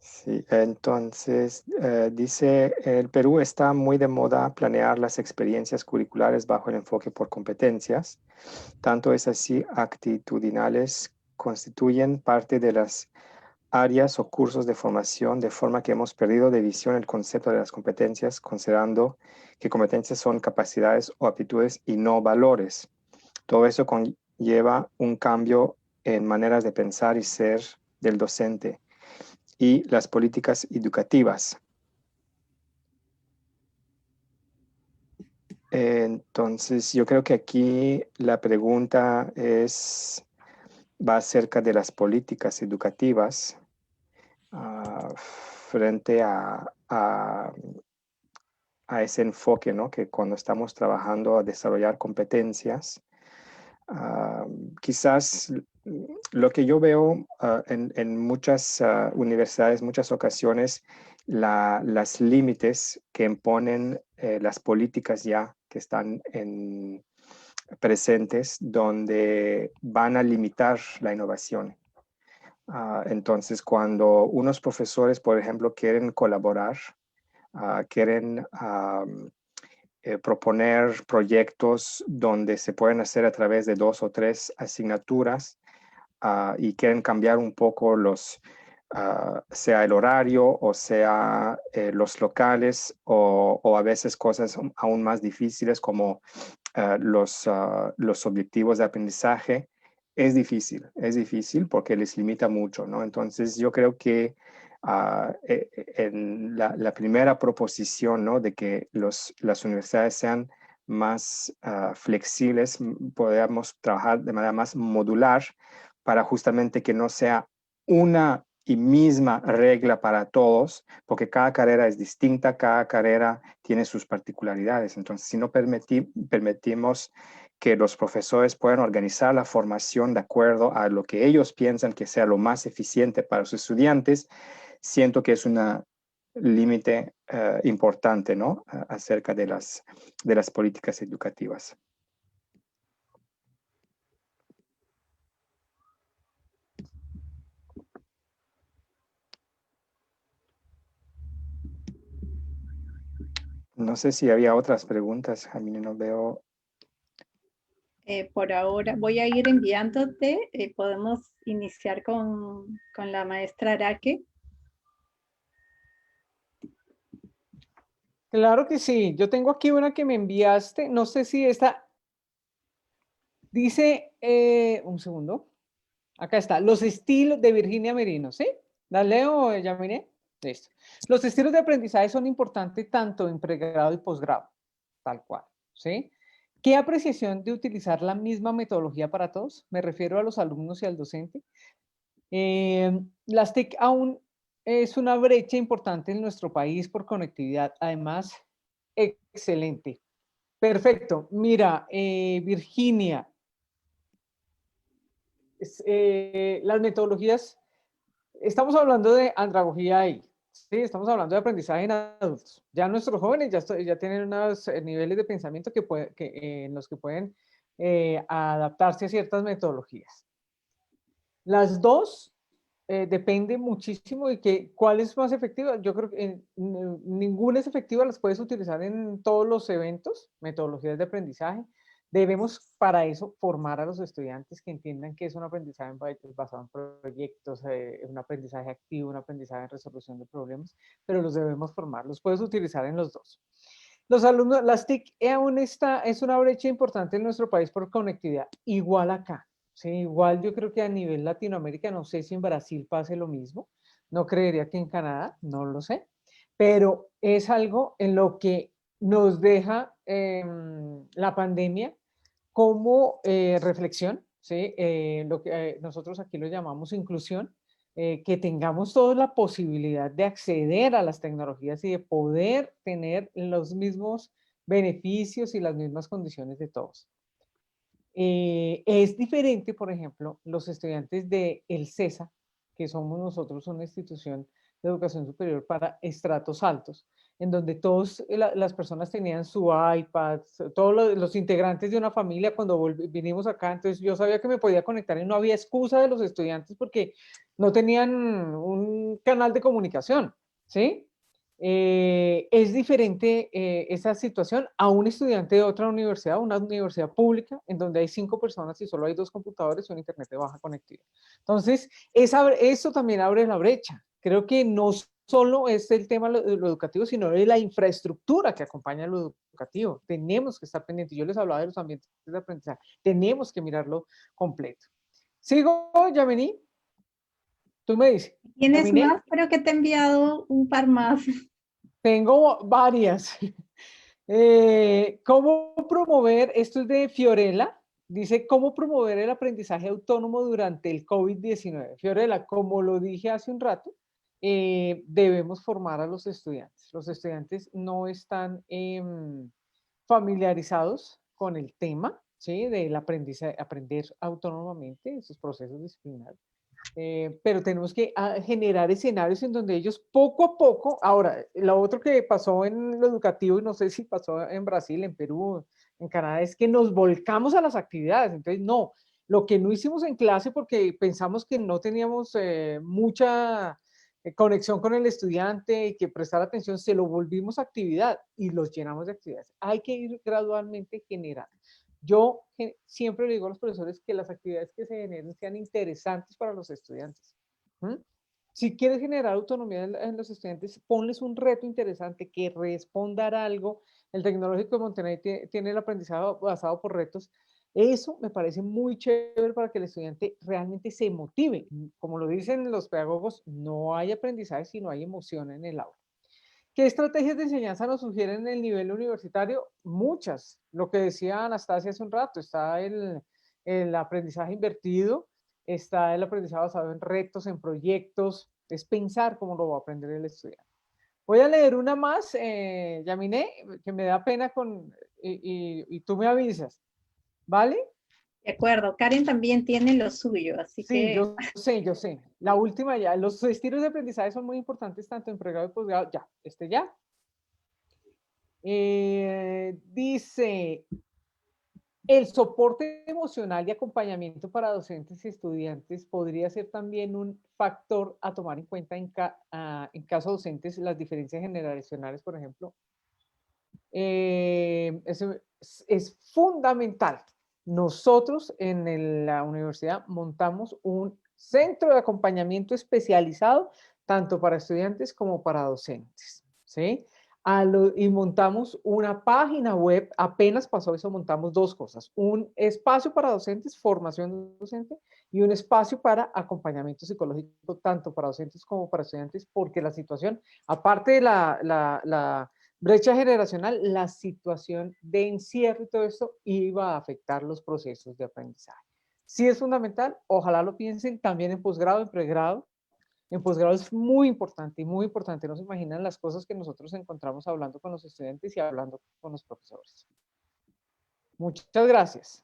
S1: Sí, entonces dice, el Perú está muy de moda planear las experiencias curriculares bajo el enfoque por competencias. Tanto es así, actitudinales constituyen parte de las áreas o cursos de formación, de forma que hemos perdido de visión el concepto de las competencias, considerando que competencias son capacidades o aptitudes y no valores. Todo eso conlleva un cambio en maneras de pensar y ser del docente y las políticas educativas. Entonces, yo creo que aquí la pregunta va acerca de las políticas educativas frente a ese enfoque, ¿no? Que cuando estamos trabajando a desarrollar competencias, quizás lo que yo veo en muchas universidades, muchas ocasiones, las límites que imponen las políticas ya que están presentes, donde van a limitar la innovación. Entonces, cuando unos profesores, por ejemplo, quieren colaborar, quieren proponer proyectos donde se pueden hacer a través de 2 o 3 asignaturas y quieren cambiar un poco sea el horario o sea los locales o a veces cosas aún más difíciles como los objetivos de aprendizaje. Es difícil porque les limita mucho, ¿no? Entonces yo creo que en la primera proposición, ¿no? De que las universidades sean más flexibles, podamos trabajar de manera más modular para justamente que no sea una y misma regla para todos, porque cada carrera es distinta, cada carrera tiene sus particularidades. Entonces, si no permitimos que los profesores puedan organizar la formación de acuerdo a lo que ellos piensan que sea lo más eficiente para sus estudiantes, siento que es un límite importante, ¿no? Acerca de las políticas educativas. No sé si había otras preguntas, a mí no veo.
S2: Por ahora voy a ir enviándote, podemos iniciar con la maestra Araque.
S3: Claro que sí. Yo tengo aquí una que me enviaste. No sé si esta dice, un segundo. Acá está, los estilos de Virginia Merino, ¿sí? ¿La leo, ya miré? Listo. Los estilos de aprendizaje son importantes tanto en pregrado y posgrado, tal cual, ¿sí? ¿Qué apreciación de utilizar la misma metodología para todos? Me refiero a los alumnos y al docente. Las TIC aún es una brecha importante en nuestro país por conectividad, además, excelente. Perfecto. Mira, Virginia, las metodologías, estamos hablando de andragogía ahí, ¿sí? Estamos hablando de aprendizaje en adultos. Ya nuestros jóvenes ya tienen unos niveles de pensamiento en los que pueden adaptarse a ciertas metodologías. Las dos depende muchísimo de cuál es más efectiva. Yo creo que ninguna es efectiva, las puedes utilizar en todos los eventos, metodologías de aprendizaje. Debemos para eso formar a los estudiantes que entiendan que es un aprendizaje basado en proyectos, un aprendizaje activo, un aprendizaje en resolución de problemas, pero los debemos formar, los puedes utilizar en los dos. Los alumnos, las TIC aún es una brecha importante en nuestro país por conectividad, igual acá. Sí, igual yo creo que a nivel Latinoamérica, no sé si en Brasil pase lo mismo, no creería que en Canadá, no lo sé, pero es algo en lo que nos deja la pandemia como reflexión, ¿sí? Lo que nosotros aquí lo llamamos inclusión, que tengamos toda la posibilidad de acceder a las tecnologías y de poder tener los mismos beneficios y las mismas condiciones de todos. Es diferente, por ejemplo, los estudiantes del CESA, que somos nosotros una institución de educación superior para estratos altos, en donde todas las personas tenían su iPad, todos los integrantes de una familia cuando vinimos acá, entonces yo sabía que me podía conectar y no había excusa de los estudiantes porque no tenían un canal de comunicación, ¿sí? Es diferente esa situación a un estudiante de otra universidad, una universidad pública, en donde hay 5 personas y solo hay 2 computadores y un internet de baja conectividad. Entonces, eso también abre la brecha. Creo que no solo es el tema de lo educativo, sino de la infraestructura que acompaña lo educativo. Tenemos que estar pendientes. Yo les hablaba de los ambientes de aprendizaje. Tenemos que mirarlo completo. ¿Sigo, Yamini? Tú me dices.
S2: ¿Tienes
S3: ¿Terminé?
S2: más? Creo que te he enviado un par más.
S3: Tengo varias. ¿Cómo promover? Esto es de Fiorella. Dice, ¿cómo promover el aprendizaje autónomo durante el COVID-19? Fiorella, como lo dije hace un rato, debemos formar a los estudiantes. Los estudiantes no están familiarizados con el tema, ¿sí? Del aprendizaje, aprender autónomamente, esos procesos disciplinarios. Pero tenemos que generar escenarios en donde ellos poco a poco, ahora, lo otro que pasó en lo educativo, y no sé si pasó en Brasil, en Perú, en Canadá, es que nos volcamos a las actividades. Entonces, no, lo que no hicimos en clase porque pensamos que no teníamos mucha conexión con el estudiante y que prestar atención, se lo volvimos actividad y los llenamos de actividades. Hay que ir gradualmente generando. Yo siempre le digo a los profesores que las actividades que se generen sean interesantes para los estudiantes. ¿Mm? Si quieres generar autonomía en los estudiantes, ponles un reto interesante que responda a algo. El Tecnológico de Monterrey tiene el aprendizaje basado por retos. Eso me parece muy chévere para que el estudiante realmente se motive. Como lo dicen los pedagogos, no hay aprendizaje si no hay emoción en el aula. ¿Qué estrategias de enseñanza nos sugieren en el nivel universitario? Muchas. Lo que decía Anastasia hace un rato, está el aprendizaje invertido, está el aprendizaje basado en retos, en proyectos, es pensar cómo lo va a aprender el estudiante. Voy a leer una más, Yaminé, que me da pena y tú me avisas, ¿vale?
S2: De acuerdo, Karen también tiene lo suyo, así
S3: Sí,
S2: que...
S3: yo sé. La última ya, los estilos de aprendizaje son muy importantes tanto en pregrado y posgrado. Ya, ya. Dice, el soporte emocional y acompañamiento para docentes y estudiantes podría ser también un factor a tomar en cuenta en caso de docentes, las diferencias generacionales, por ejemplo. Eso es fundamental. Nosotros en la universidad montamos un centro de acompañamiento especializado tanto para estudiantes como para docentes, ¿sí? Y montamos una página web, apenas pasó eso, montamos dos cosas, un espacio para docentes, formación docente, y un espacio para acompañamiento psicológico, tanto para docentes como para estudiantes, porque la situación, aparte de la brecha generacional, la situación de encierro y todo esto iba a afectar los procesos de aprendizaje. Sí es fundamental, ojalá lo piensen también en posgrado, en pregrado. En posgrado es muy importante y muy importante. No se imaginan las cosas que nosotros encontramos hablando con los estudiantes y hablando con los profesores. Muchas gracias.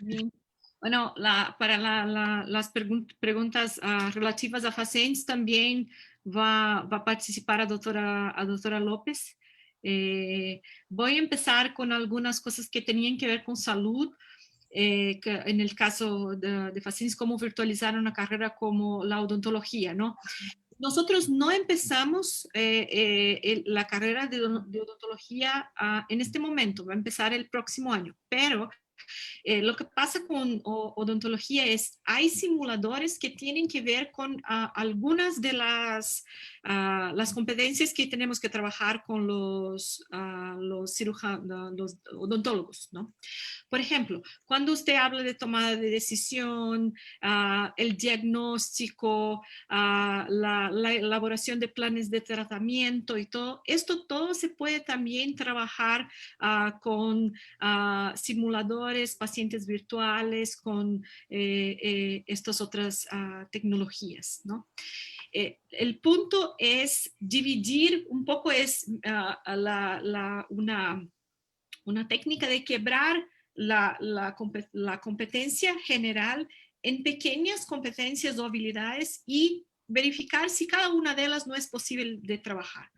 S4: Bien. Bueno, para las preguntas relativas a Facens también va a participar a doctora López. Voy a empezar con algunas cosas que tenían que ver con salud. Que en el caso de Facens, cómo virtualizar una carrera como la odontología, ¿no? Nosotros no empezamos la carrera de odontología en este momento, va a empezar el próximo año, pero lo que pasa con odontología es, hay simuladores que tienen que ver con algunas de las competencias que tenemos que trabajar con los cirujanos, los odontólogos, ¿no? Por ejemplo, cuando usted habla de tomada de decisión, el diagnóstico, la elaboración de planes de tratamiento y todo, esto todo se puede también trabajar con simuladores, pacientes virtuales, con estas otras tecnologías, ¿no? El punto es dividir un poco, es una técnica de quebrar la competencia general en pequeñas competencias o habilidades y verificar si cada una de ellas no es posible de trabajar.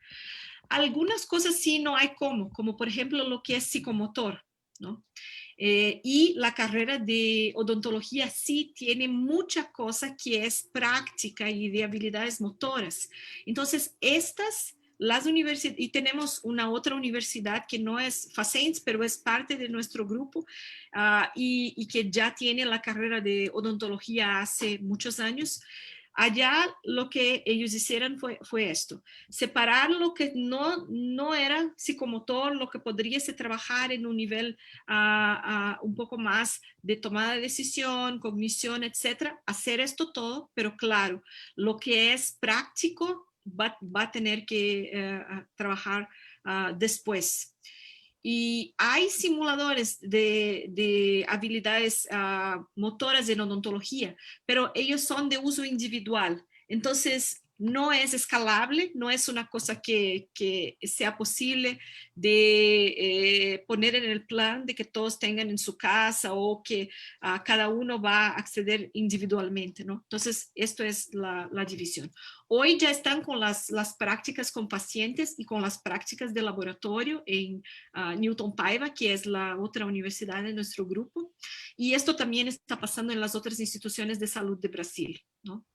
S4: Algunas cosas sí no hay como por ejemplo lo que es psicomotor, ¿no? Y la carrera de odontología sí tiene mucha cosa que es práctica y de habilidades motoras. Entonces, las universidades, y tenemos una otra universidad que no es Facens, pero es parte de nuestro grupo y que ya tiene la carrera de odontología hace muchos años. Allá lo que ellos hicieron fue esto, separar lo que no era psicomotor, lo que podría se trabajar en un nivel un poco más de tomada de decisión, cognición, etcétera, hacer esto todo, pero claro, lo que es práctico va a tener que trabajar después. Y hay simuladores de habilidades motoras en odontología, pero ellos son de uso individual. Entonces, no es escalable, no es una cosa que sea posible de poner en el plan de que todos tengan en su casa o que cada uno va a acceder individualmente, ¿no? Entonces, esto es la división. Hoy ya están con las prácticas con pacientes y con las prácticas de laboratorio en Newton Paiva, que es la otra universidad de nuestro grupo. Y esto también está pasando en las otras instituciones de salud de Brasil, ¿no?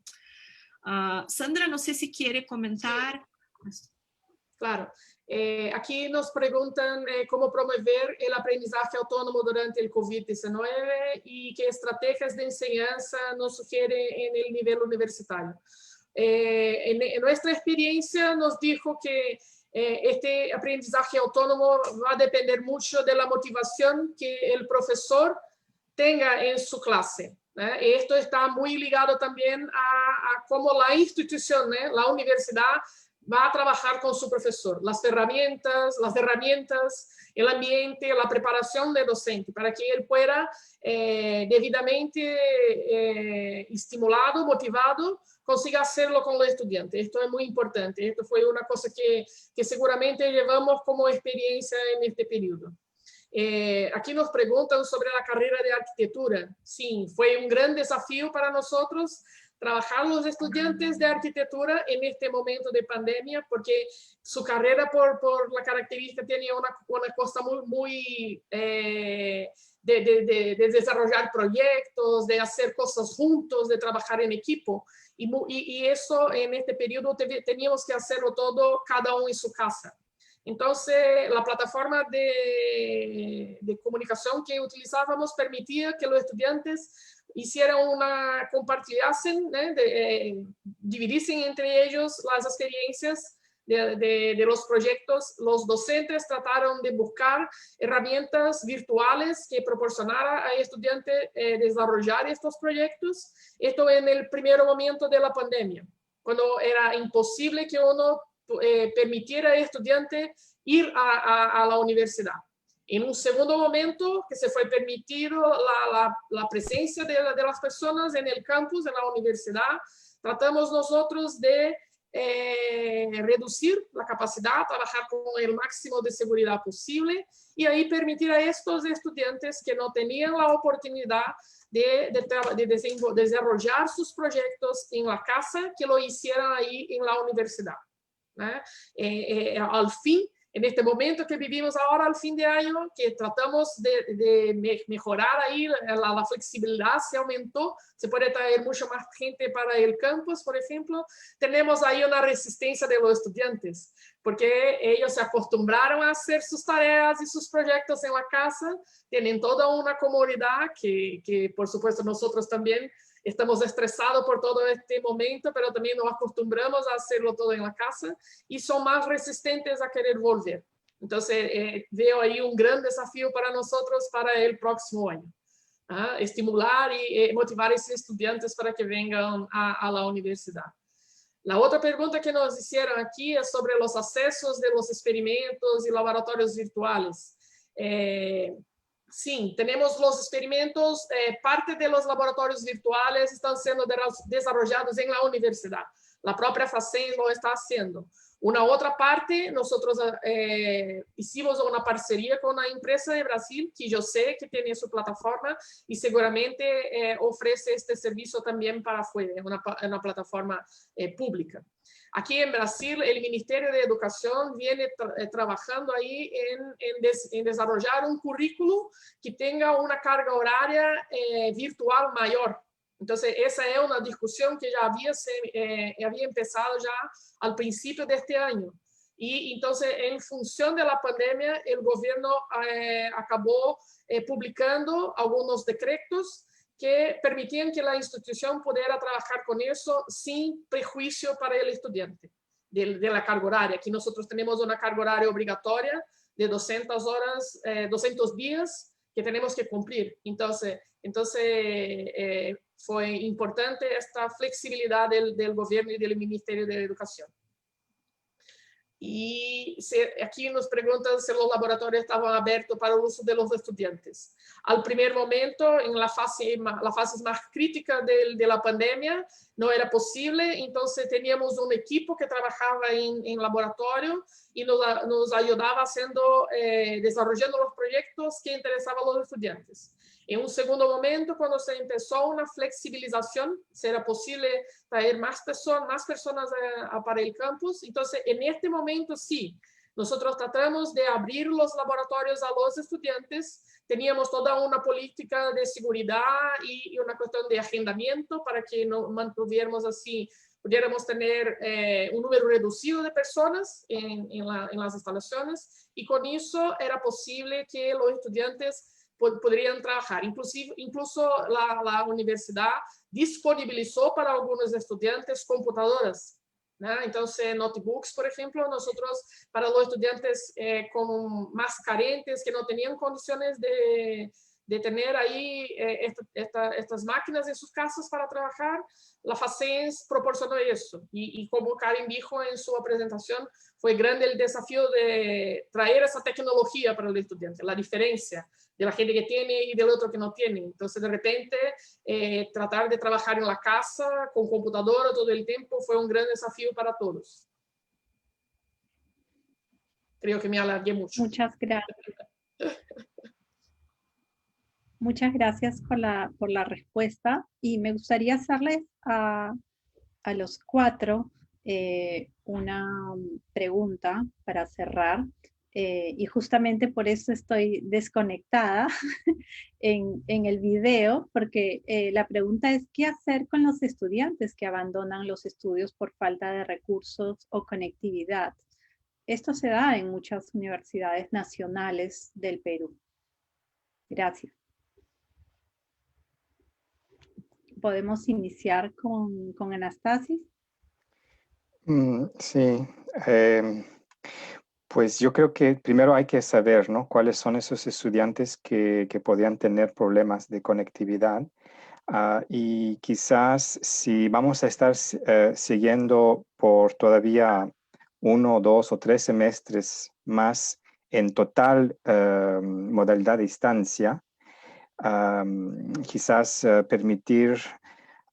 S4: Sandra, no sé si quiere comentar.
S5: Sí. Claro. Aquí nos preguntan cómo promover el aprendizaje autónomo durante el COVID-19 y qué estrategias de enseñanza nos sugiere en el nivel universitario. En nuestra experiencia nos dijo que este aprendizaje autónomo va a depender mucho de la motivación que el profesor tenga en su clase. Esto está muy ligado también a cómo la institución, la universidad, va a trabajar con su profesor, las herramientas, el ambiente, la preparación del docente, para que él pueda debidamente estimulado, motivado, consiga hacerlo con los estudiantes. Esto es muy importante. Esto fue una cosa que seguramente llevamos como experiencia en este periodo. Aquí nos preguntan sobre la carrera de arquitectura. Sí, fue un gran desafío para nosotros trabajar los estudiantes de arquitectura en este momento de pandemia, porque su carrera por la característica tenía una cosa muy de desarrollar proyectos, de hacer cosas juntos, de trabajar en equipo. Y eso en este periodo teníamos que hacerlo todo cada uno en su casa. Entonces, la plataforma de comunicación que utilizábamos permitía que los estudiantes compartiesen, dividiesen entre ellos las experiencias de los proyectos. Los docentes trataron de buscar herramientas virtuales que proporcionaran a estudiantes desarrollar estos proyectos. Esto en el primer momento de la pandemia, cuando era imposible que uno permitiera al estudiante ir a la universidad. En un segundo momento, que se fue permitido la presencia de las personas en el campus, en la universidad, tratamos nosotros de reducir la capacidad, trabajar con el máximo de seguridad posible y ahí permitir a estos estudiantes que no tenían la oportunidad de desarrollar sus proyectos en la casa, que lo hicieran ahí en la universidad. Al fin, en este momento que vivimos ahora al fin de año, que tratamos de mejorar ahí, la flexibilidad se aumentó, se puede traer mucho más gente para el campus, por ejemplo, tenemos ahí una resistencia de los estudiantes, porque ellos se acostumbraron a hacer sus tareas y sus proyectos en la casa, tienen toda una comodidad que por supuesto nosotros también estamos estresados por todo este momento, pero también nos acostumbramos a hacerlo todo en la casa y son más resistentes a querer volver. Entonces, veo ahí un gran desafío para nosotros para el próximo año. Estimular y motivar a esos estudiantes para que vengan a la universidad. La otra pregunta que nos hicieron aquí es sobre los accesos de los experimentos y laboratorios virtuales. Sí, tenemos los experimentos, parte de los laboratorios virtuales están siendo desarrollados en la universidad. La propia FACEN lo está haciendo. Una otra parte, nosotros hicimos una parcería con una empresa de Brasil, que yo sé que tiene su plataforma y seguramente ofrece este servicio también para afuera, una plataforma pública. Aquí en Brasil, el Ministerio de Educación viene trabajando ahí en desarrollar un currículo que tenga una carga horaria virtual mayor. Entonces, esa es una discusión que ya había empezado ya al principio de este año. Y entonces, en función de la pandemia, el gobierno acabó publicando algunos decretos que permitían que la institución pudiera trabajar con eso sin prejuicio para el estudiante de la carga horaria. Aquí nosotros tenemos una carga horaria obligatoria de 200 horas, 200 días que tenemos que cumplir. Entonces fue importante esta flexibilidad del gobierno y del Ministerio de Educación. Y aquí nos preguntan si los laboratorios estaban abiertos para el uso de los estudiantes. Al primer momento, en la fase más crítica de la pandemia, no era posible, entonces teníamos un equipo que trabajaba en laboratorio y nos ayudaba desarrollando los proyectos que interesaban a los estudiantes. En un segundo momento, cuando se empezó una flexibilización, será posible traer más personas para el campus. Entonces, en este momento sí, nosotros tratamos de abrir los laboratorios a los estudiantes. Teníamos toda una política de seguridad y una cuestión de agendamiento para que nos mantuviéramos así, pudiéramos tener un número reducido de personas en las instalaciones, y con eso era posible que los estudiantes podrían trabajar. Incluso la universidad disponibilizó para algunos estudiantes computadoras, ¿no? Entonces, notebooks, por ejemplo, nosotros, para los estudiantes más carentes, que no tenían condiciones de de tener ahí estas máquinas en sus casas para trabajar, la FACENS proporcionó eso. Y como Karen dijo en su presentación, fue grande el desafío de traer esa tecnología para el estudiante, la diferencia de la gente que tiene y del otro que no tiene. Entonces, de repente, tratar de trabajar en la casa con computadora todo el tiempo fue un gran desafío para todos. Creo que me alargué mucho.
S2: Muchas gracias. Muchas gracias por la respuesta, y me gustaría hacerles a los cuatro una pregunta para cerrar, y justamente por eso estoy desconectada en el video, porque la pregunta es: ¿qué hacer con los estudiantes que abandonan los estudios por falta de recursos o conectividad? Esto se da en muchas universidades nacionales del Perú. Gracias. ¿Podemos iniciar con Anastasis?
S1: Sí, pues yo creo que primero hay que saber, ¿no?, cuáles son esos estudiantes que podrían tener problemas de conectividad. Y quizás si vamos a estar siguiendo por todavía 1, 2 o 3 semestres más en total modalidad de distancia, quizás permitir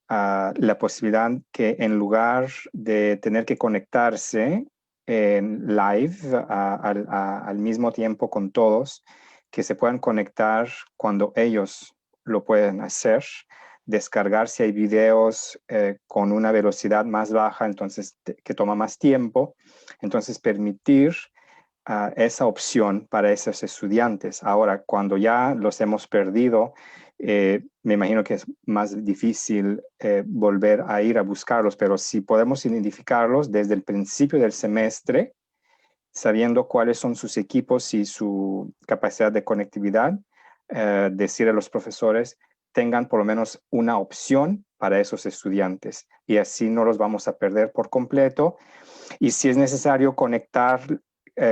S1: la posibilidad que en lugar de tener que conectarse en live al mismo tiempo con todos, que se puedan conectar cuando ellos lo pueden hacer, descargar si hay videos con una velocidad más baja, entonces que toma más tiempo, entonces permitir esa opción para esos estudiantes. Ahora, cuando ya los hemos perdido, me imagino que es más difícil volver a ir a buscarlos, pero si podemos identificarlos desde el principio del semestre, sabiendo cuáles son sus equipos y su capacidad de conectividad, decir a los profesores, tengan por lo menos una opción para esos estudiantes, y así no los vamos a perder por completo. Y si es necesario conectar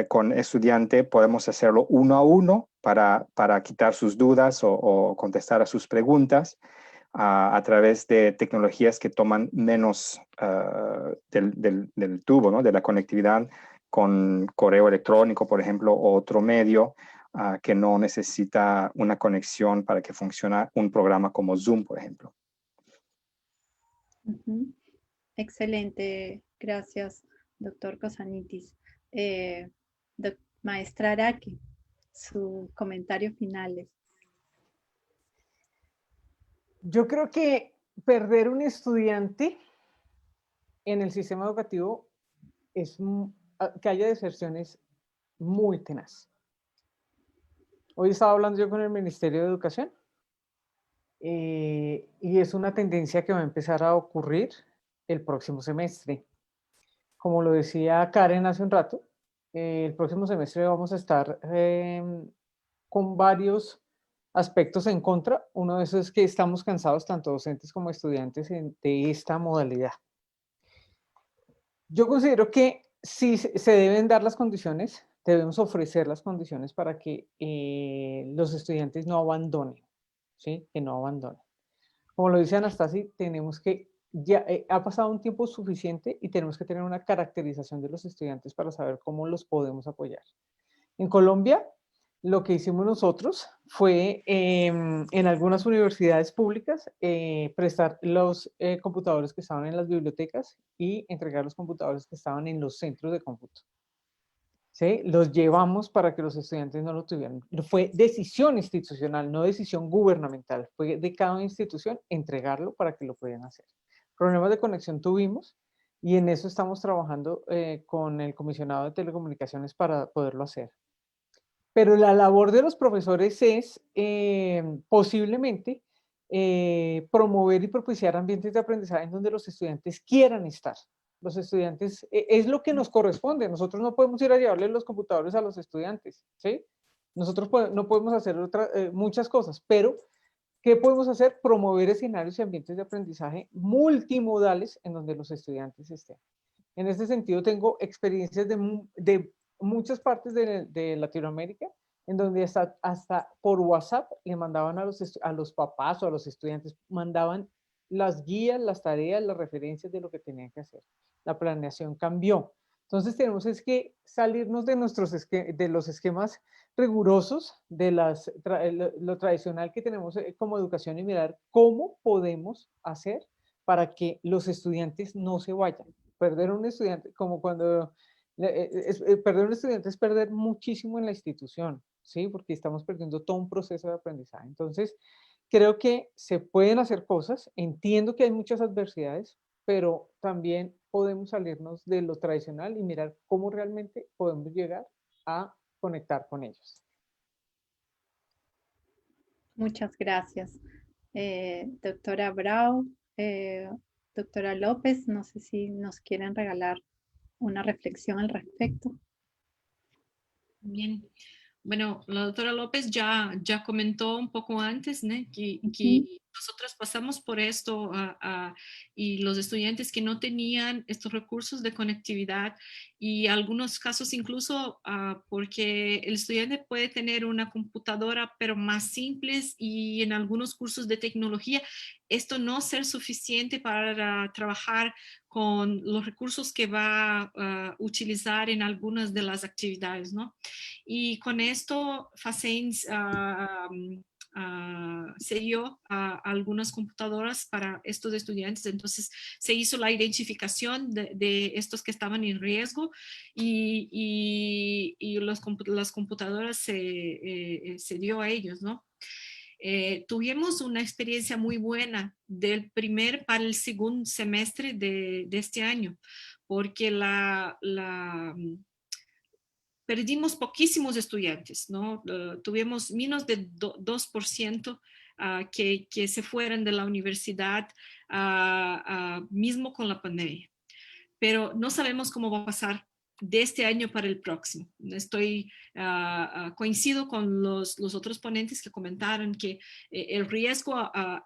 S1: con estudiante, podemos hacerlo uno a uno para quitar sus dudas o contestar a sus preguntas a través de tecnologías que toman menos del tubo, ¿no?, de la conectividad, con correo electrónico, por ejemplo, o otro medio que no necesita una conexión para que funcione un programa como Zoom, por ejemplo.
S2: Excelente, gracias, doctor Cosanitis. Maestra Araki, sus comentarios finales.
S3: Yo creo que perder un estudiante en el sistema educativo es que haya deserciones muy tenaz. Hoy estaba hablando yo con el Ministerio de Educación y es una tendencia que va a empezar a ocurrir el próximo semestre. Como lo decía Karen hace un rato, el próximo semestre vamos a estar con varios aspectos en contra. Uno de esos es que estamos cansados, tanto docentes como estudiantes, de esta modalidad. Yo considero que sí se deben dar las condiciones, debemos ofrecer las condiciones para que los estudiantes no abandonen, ¿sí? Que no abandonen. Como lo dice Anastasia, tenemos que, ya ha pasado un tiempo suficiente y tenemos que tener una caracterización de los estudiantes para saber cómo los podemos apoyar. En Colombia, lo que hicimos nosotros fue en algunas universidades públicas prestar los computadores que estaban en las bibliotecas y entregar los computadores que estaban en los centros de cómputo. ¿Sí? Los llevamos para que los estudiantes no lo tuvieran. Fue decisión institucional, no decisión gubernamental. Fue de cada institución entregarlo para que lo pudieran hacer. Problemas de conexión tuvimos y en eso estamos trabajando con el comisionado de telecomunicaciones para poderlo hacer. Pero la labor de los profesores es posiblemente promover y propiciar ambientes de aprendizaje en donde los estudiantes quieran estar. Los estudiantes, es lo que nos corresponde. Nosotros no podemos ir a llevarle los computadores a los estudiantes, ¿sí? Nosotros no podemos hacer muchas cosas, pero ¿qué podemos hacer? Promover escenarios y ambientes de aprendizaje multimodales en donde los estudiantes estén. En este sentido, tengo experiencias de muchas partes de Latinoamérica en donde hasta por WhatsApp le mandaban a los papás o a los estudiantes, mandaban las guías, las tareas, las referencias de lo que tenían que hacer. La planeación cambió. Entonces tenemos es que salirnos de, de los esquemas rigurosos, de lo tradicional que tenemos como educación y mirar cómo podemos hacer para que los estudiantes no se vayan. Perder un estudiante, como cuando perder un estudiante es perder muchísimo en la institución, ¿sí? Porque estamos perdiendo todo un proceso de aprendizaje. Entonces, creo que se pueden hacer cosas, entiendo que hay muchas adversidades, pero también podemos salirnos de lo tradicional y mirar cómo realmente podemos llegar a conectar con ellos.
S2: Muchas gracias. Doctora Brau, doctora López, no sé si nos quieren regalar una reflexión al respecto.
S4: Bien. Bueno, la doctora López ya comentó un poco antes, ¿no? que nosotros pasamos por esto y los estudiantes que no tenían estos recursos de conectividad y algunos casos incluso porque el estudiante puede tener una computadora pero más simples y en algunos cursos de tecnología esto no ser suficiente para trabajar con los recursos que va a utilizar en algunas de las actividades, ¿no? Y con esto Facens se dio a algunas computadoras para estos estudiantes, entonces se hizo la identificación de estos que estaban en riesgo y las computadoras se dio a ellos, ¿no? Tuvimos una experiencia muy buena del primer para el segundo semestre de este año, porque perdimos poquísimos estudiantes, ¿no? Tuvimos menos de 2% que se fueran de la universidad mismo con la pandemia. Pero no sabemos cómo va a pasar de este año para el próximo. Coincido con los otros ponentes que comentaron que el riesgo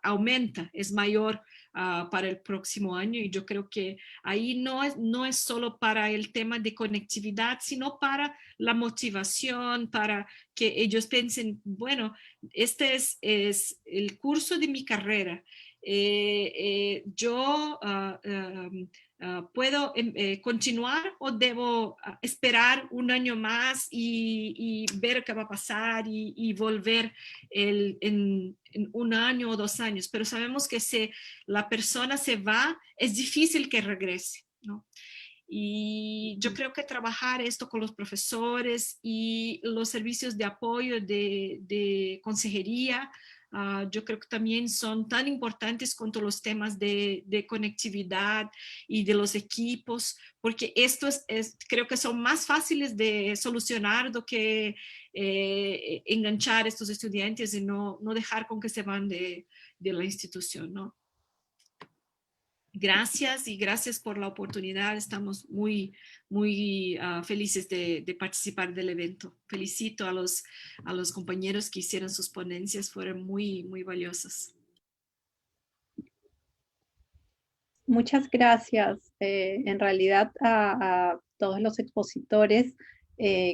S4: aumenta, es mayor para el próximo año y yo creo que ahí no es solo para el tema de conectividad, sino para la motivación, para que ellos piensen, bueno, este es el curso de mi carrera. Yo ¿puedo continuar o debo esperar un año más y ver qué va a pasar y volver en un año o 2 años? Pero sabemos que si la persona se va, es difícil que regrese, ¿no? Y yo creo que trabajar esto con los profesores y los servicios de apoyo de consejería, yo creo que también son tan importantes cuanto los temas de conectividad y de los equipos, porque estos creo que son más fáciles de solucionar do que enganchar a estos estudiantes y no dejar con que se van de la institución, ¿no? Gracias y gracias por la oportunidad. Estamos muy felices de participar del evento. Felicito a los compañeros que hicieron sus ponencias, fueron muy valiosas.
S2: Muchas gracias. En realidad a todos los expositores,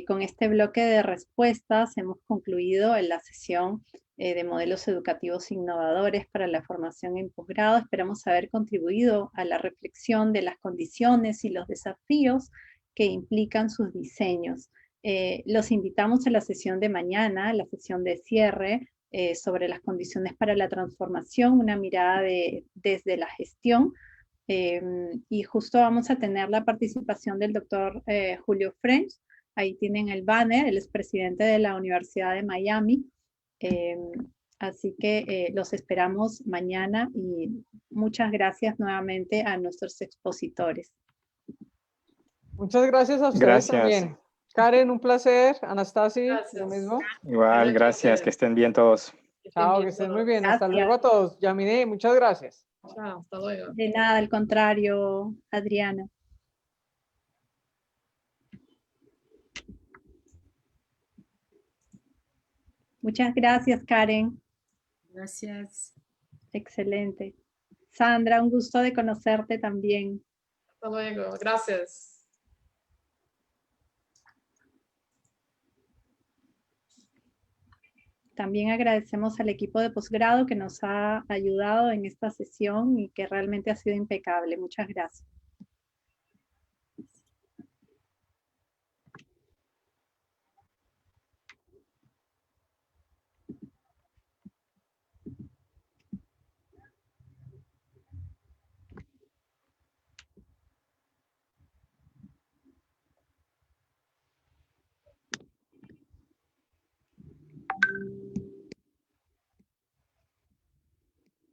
S2: con este bloque de respuestas hemos concluido en la sesión de modelos educativos innovadores para la formación en posgrado. Esperamos haber contribuido a la reflexión de las condiciones y los desafíos que implican sus diseños. Los invitamos a la sesión de mañana, la sesión de cierre, sobre las condiciones para la transformación, una mirada desde la gestión. Y justo vamos a tener la participación del doctor Julio French. Ahí tienen el banner, él es presidente de la Universidad de Miami. Así que los esperamos mañana y muchas gracias nuevamente a nuestros expositores.
S3: Muchas gracias a ustedes también. Karen, un placer. Anastasia, lo mismo.
S1: Igual, gracias, que estén bien todos.
S3: Chao, que estén muy bien.
S2: Gracias.
S3: Hasta luego a todos. Yaminé, muchas gracias.
S5: Chao, hasta luego.
S2: De nada, al contrario, Adriana. Muchas gracias, Karen.
S4: Gracias.
S2: Excelente. Sandra, un gusto de conocerte también.
S5: Hasta luego. Gracias.
S2: También agradecemos al equipo de posgrado que nos ha ayudado en esta sesión y que realmente ha sido impecable. Muchas gracias.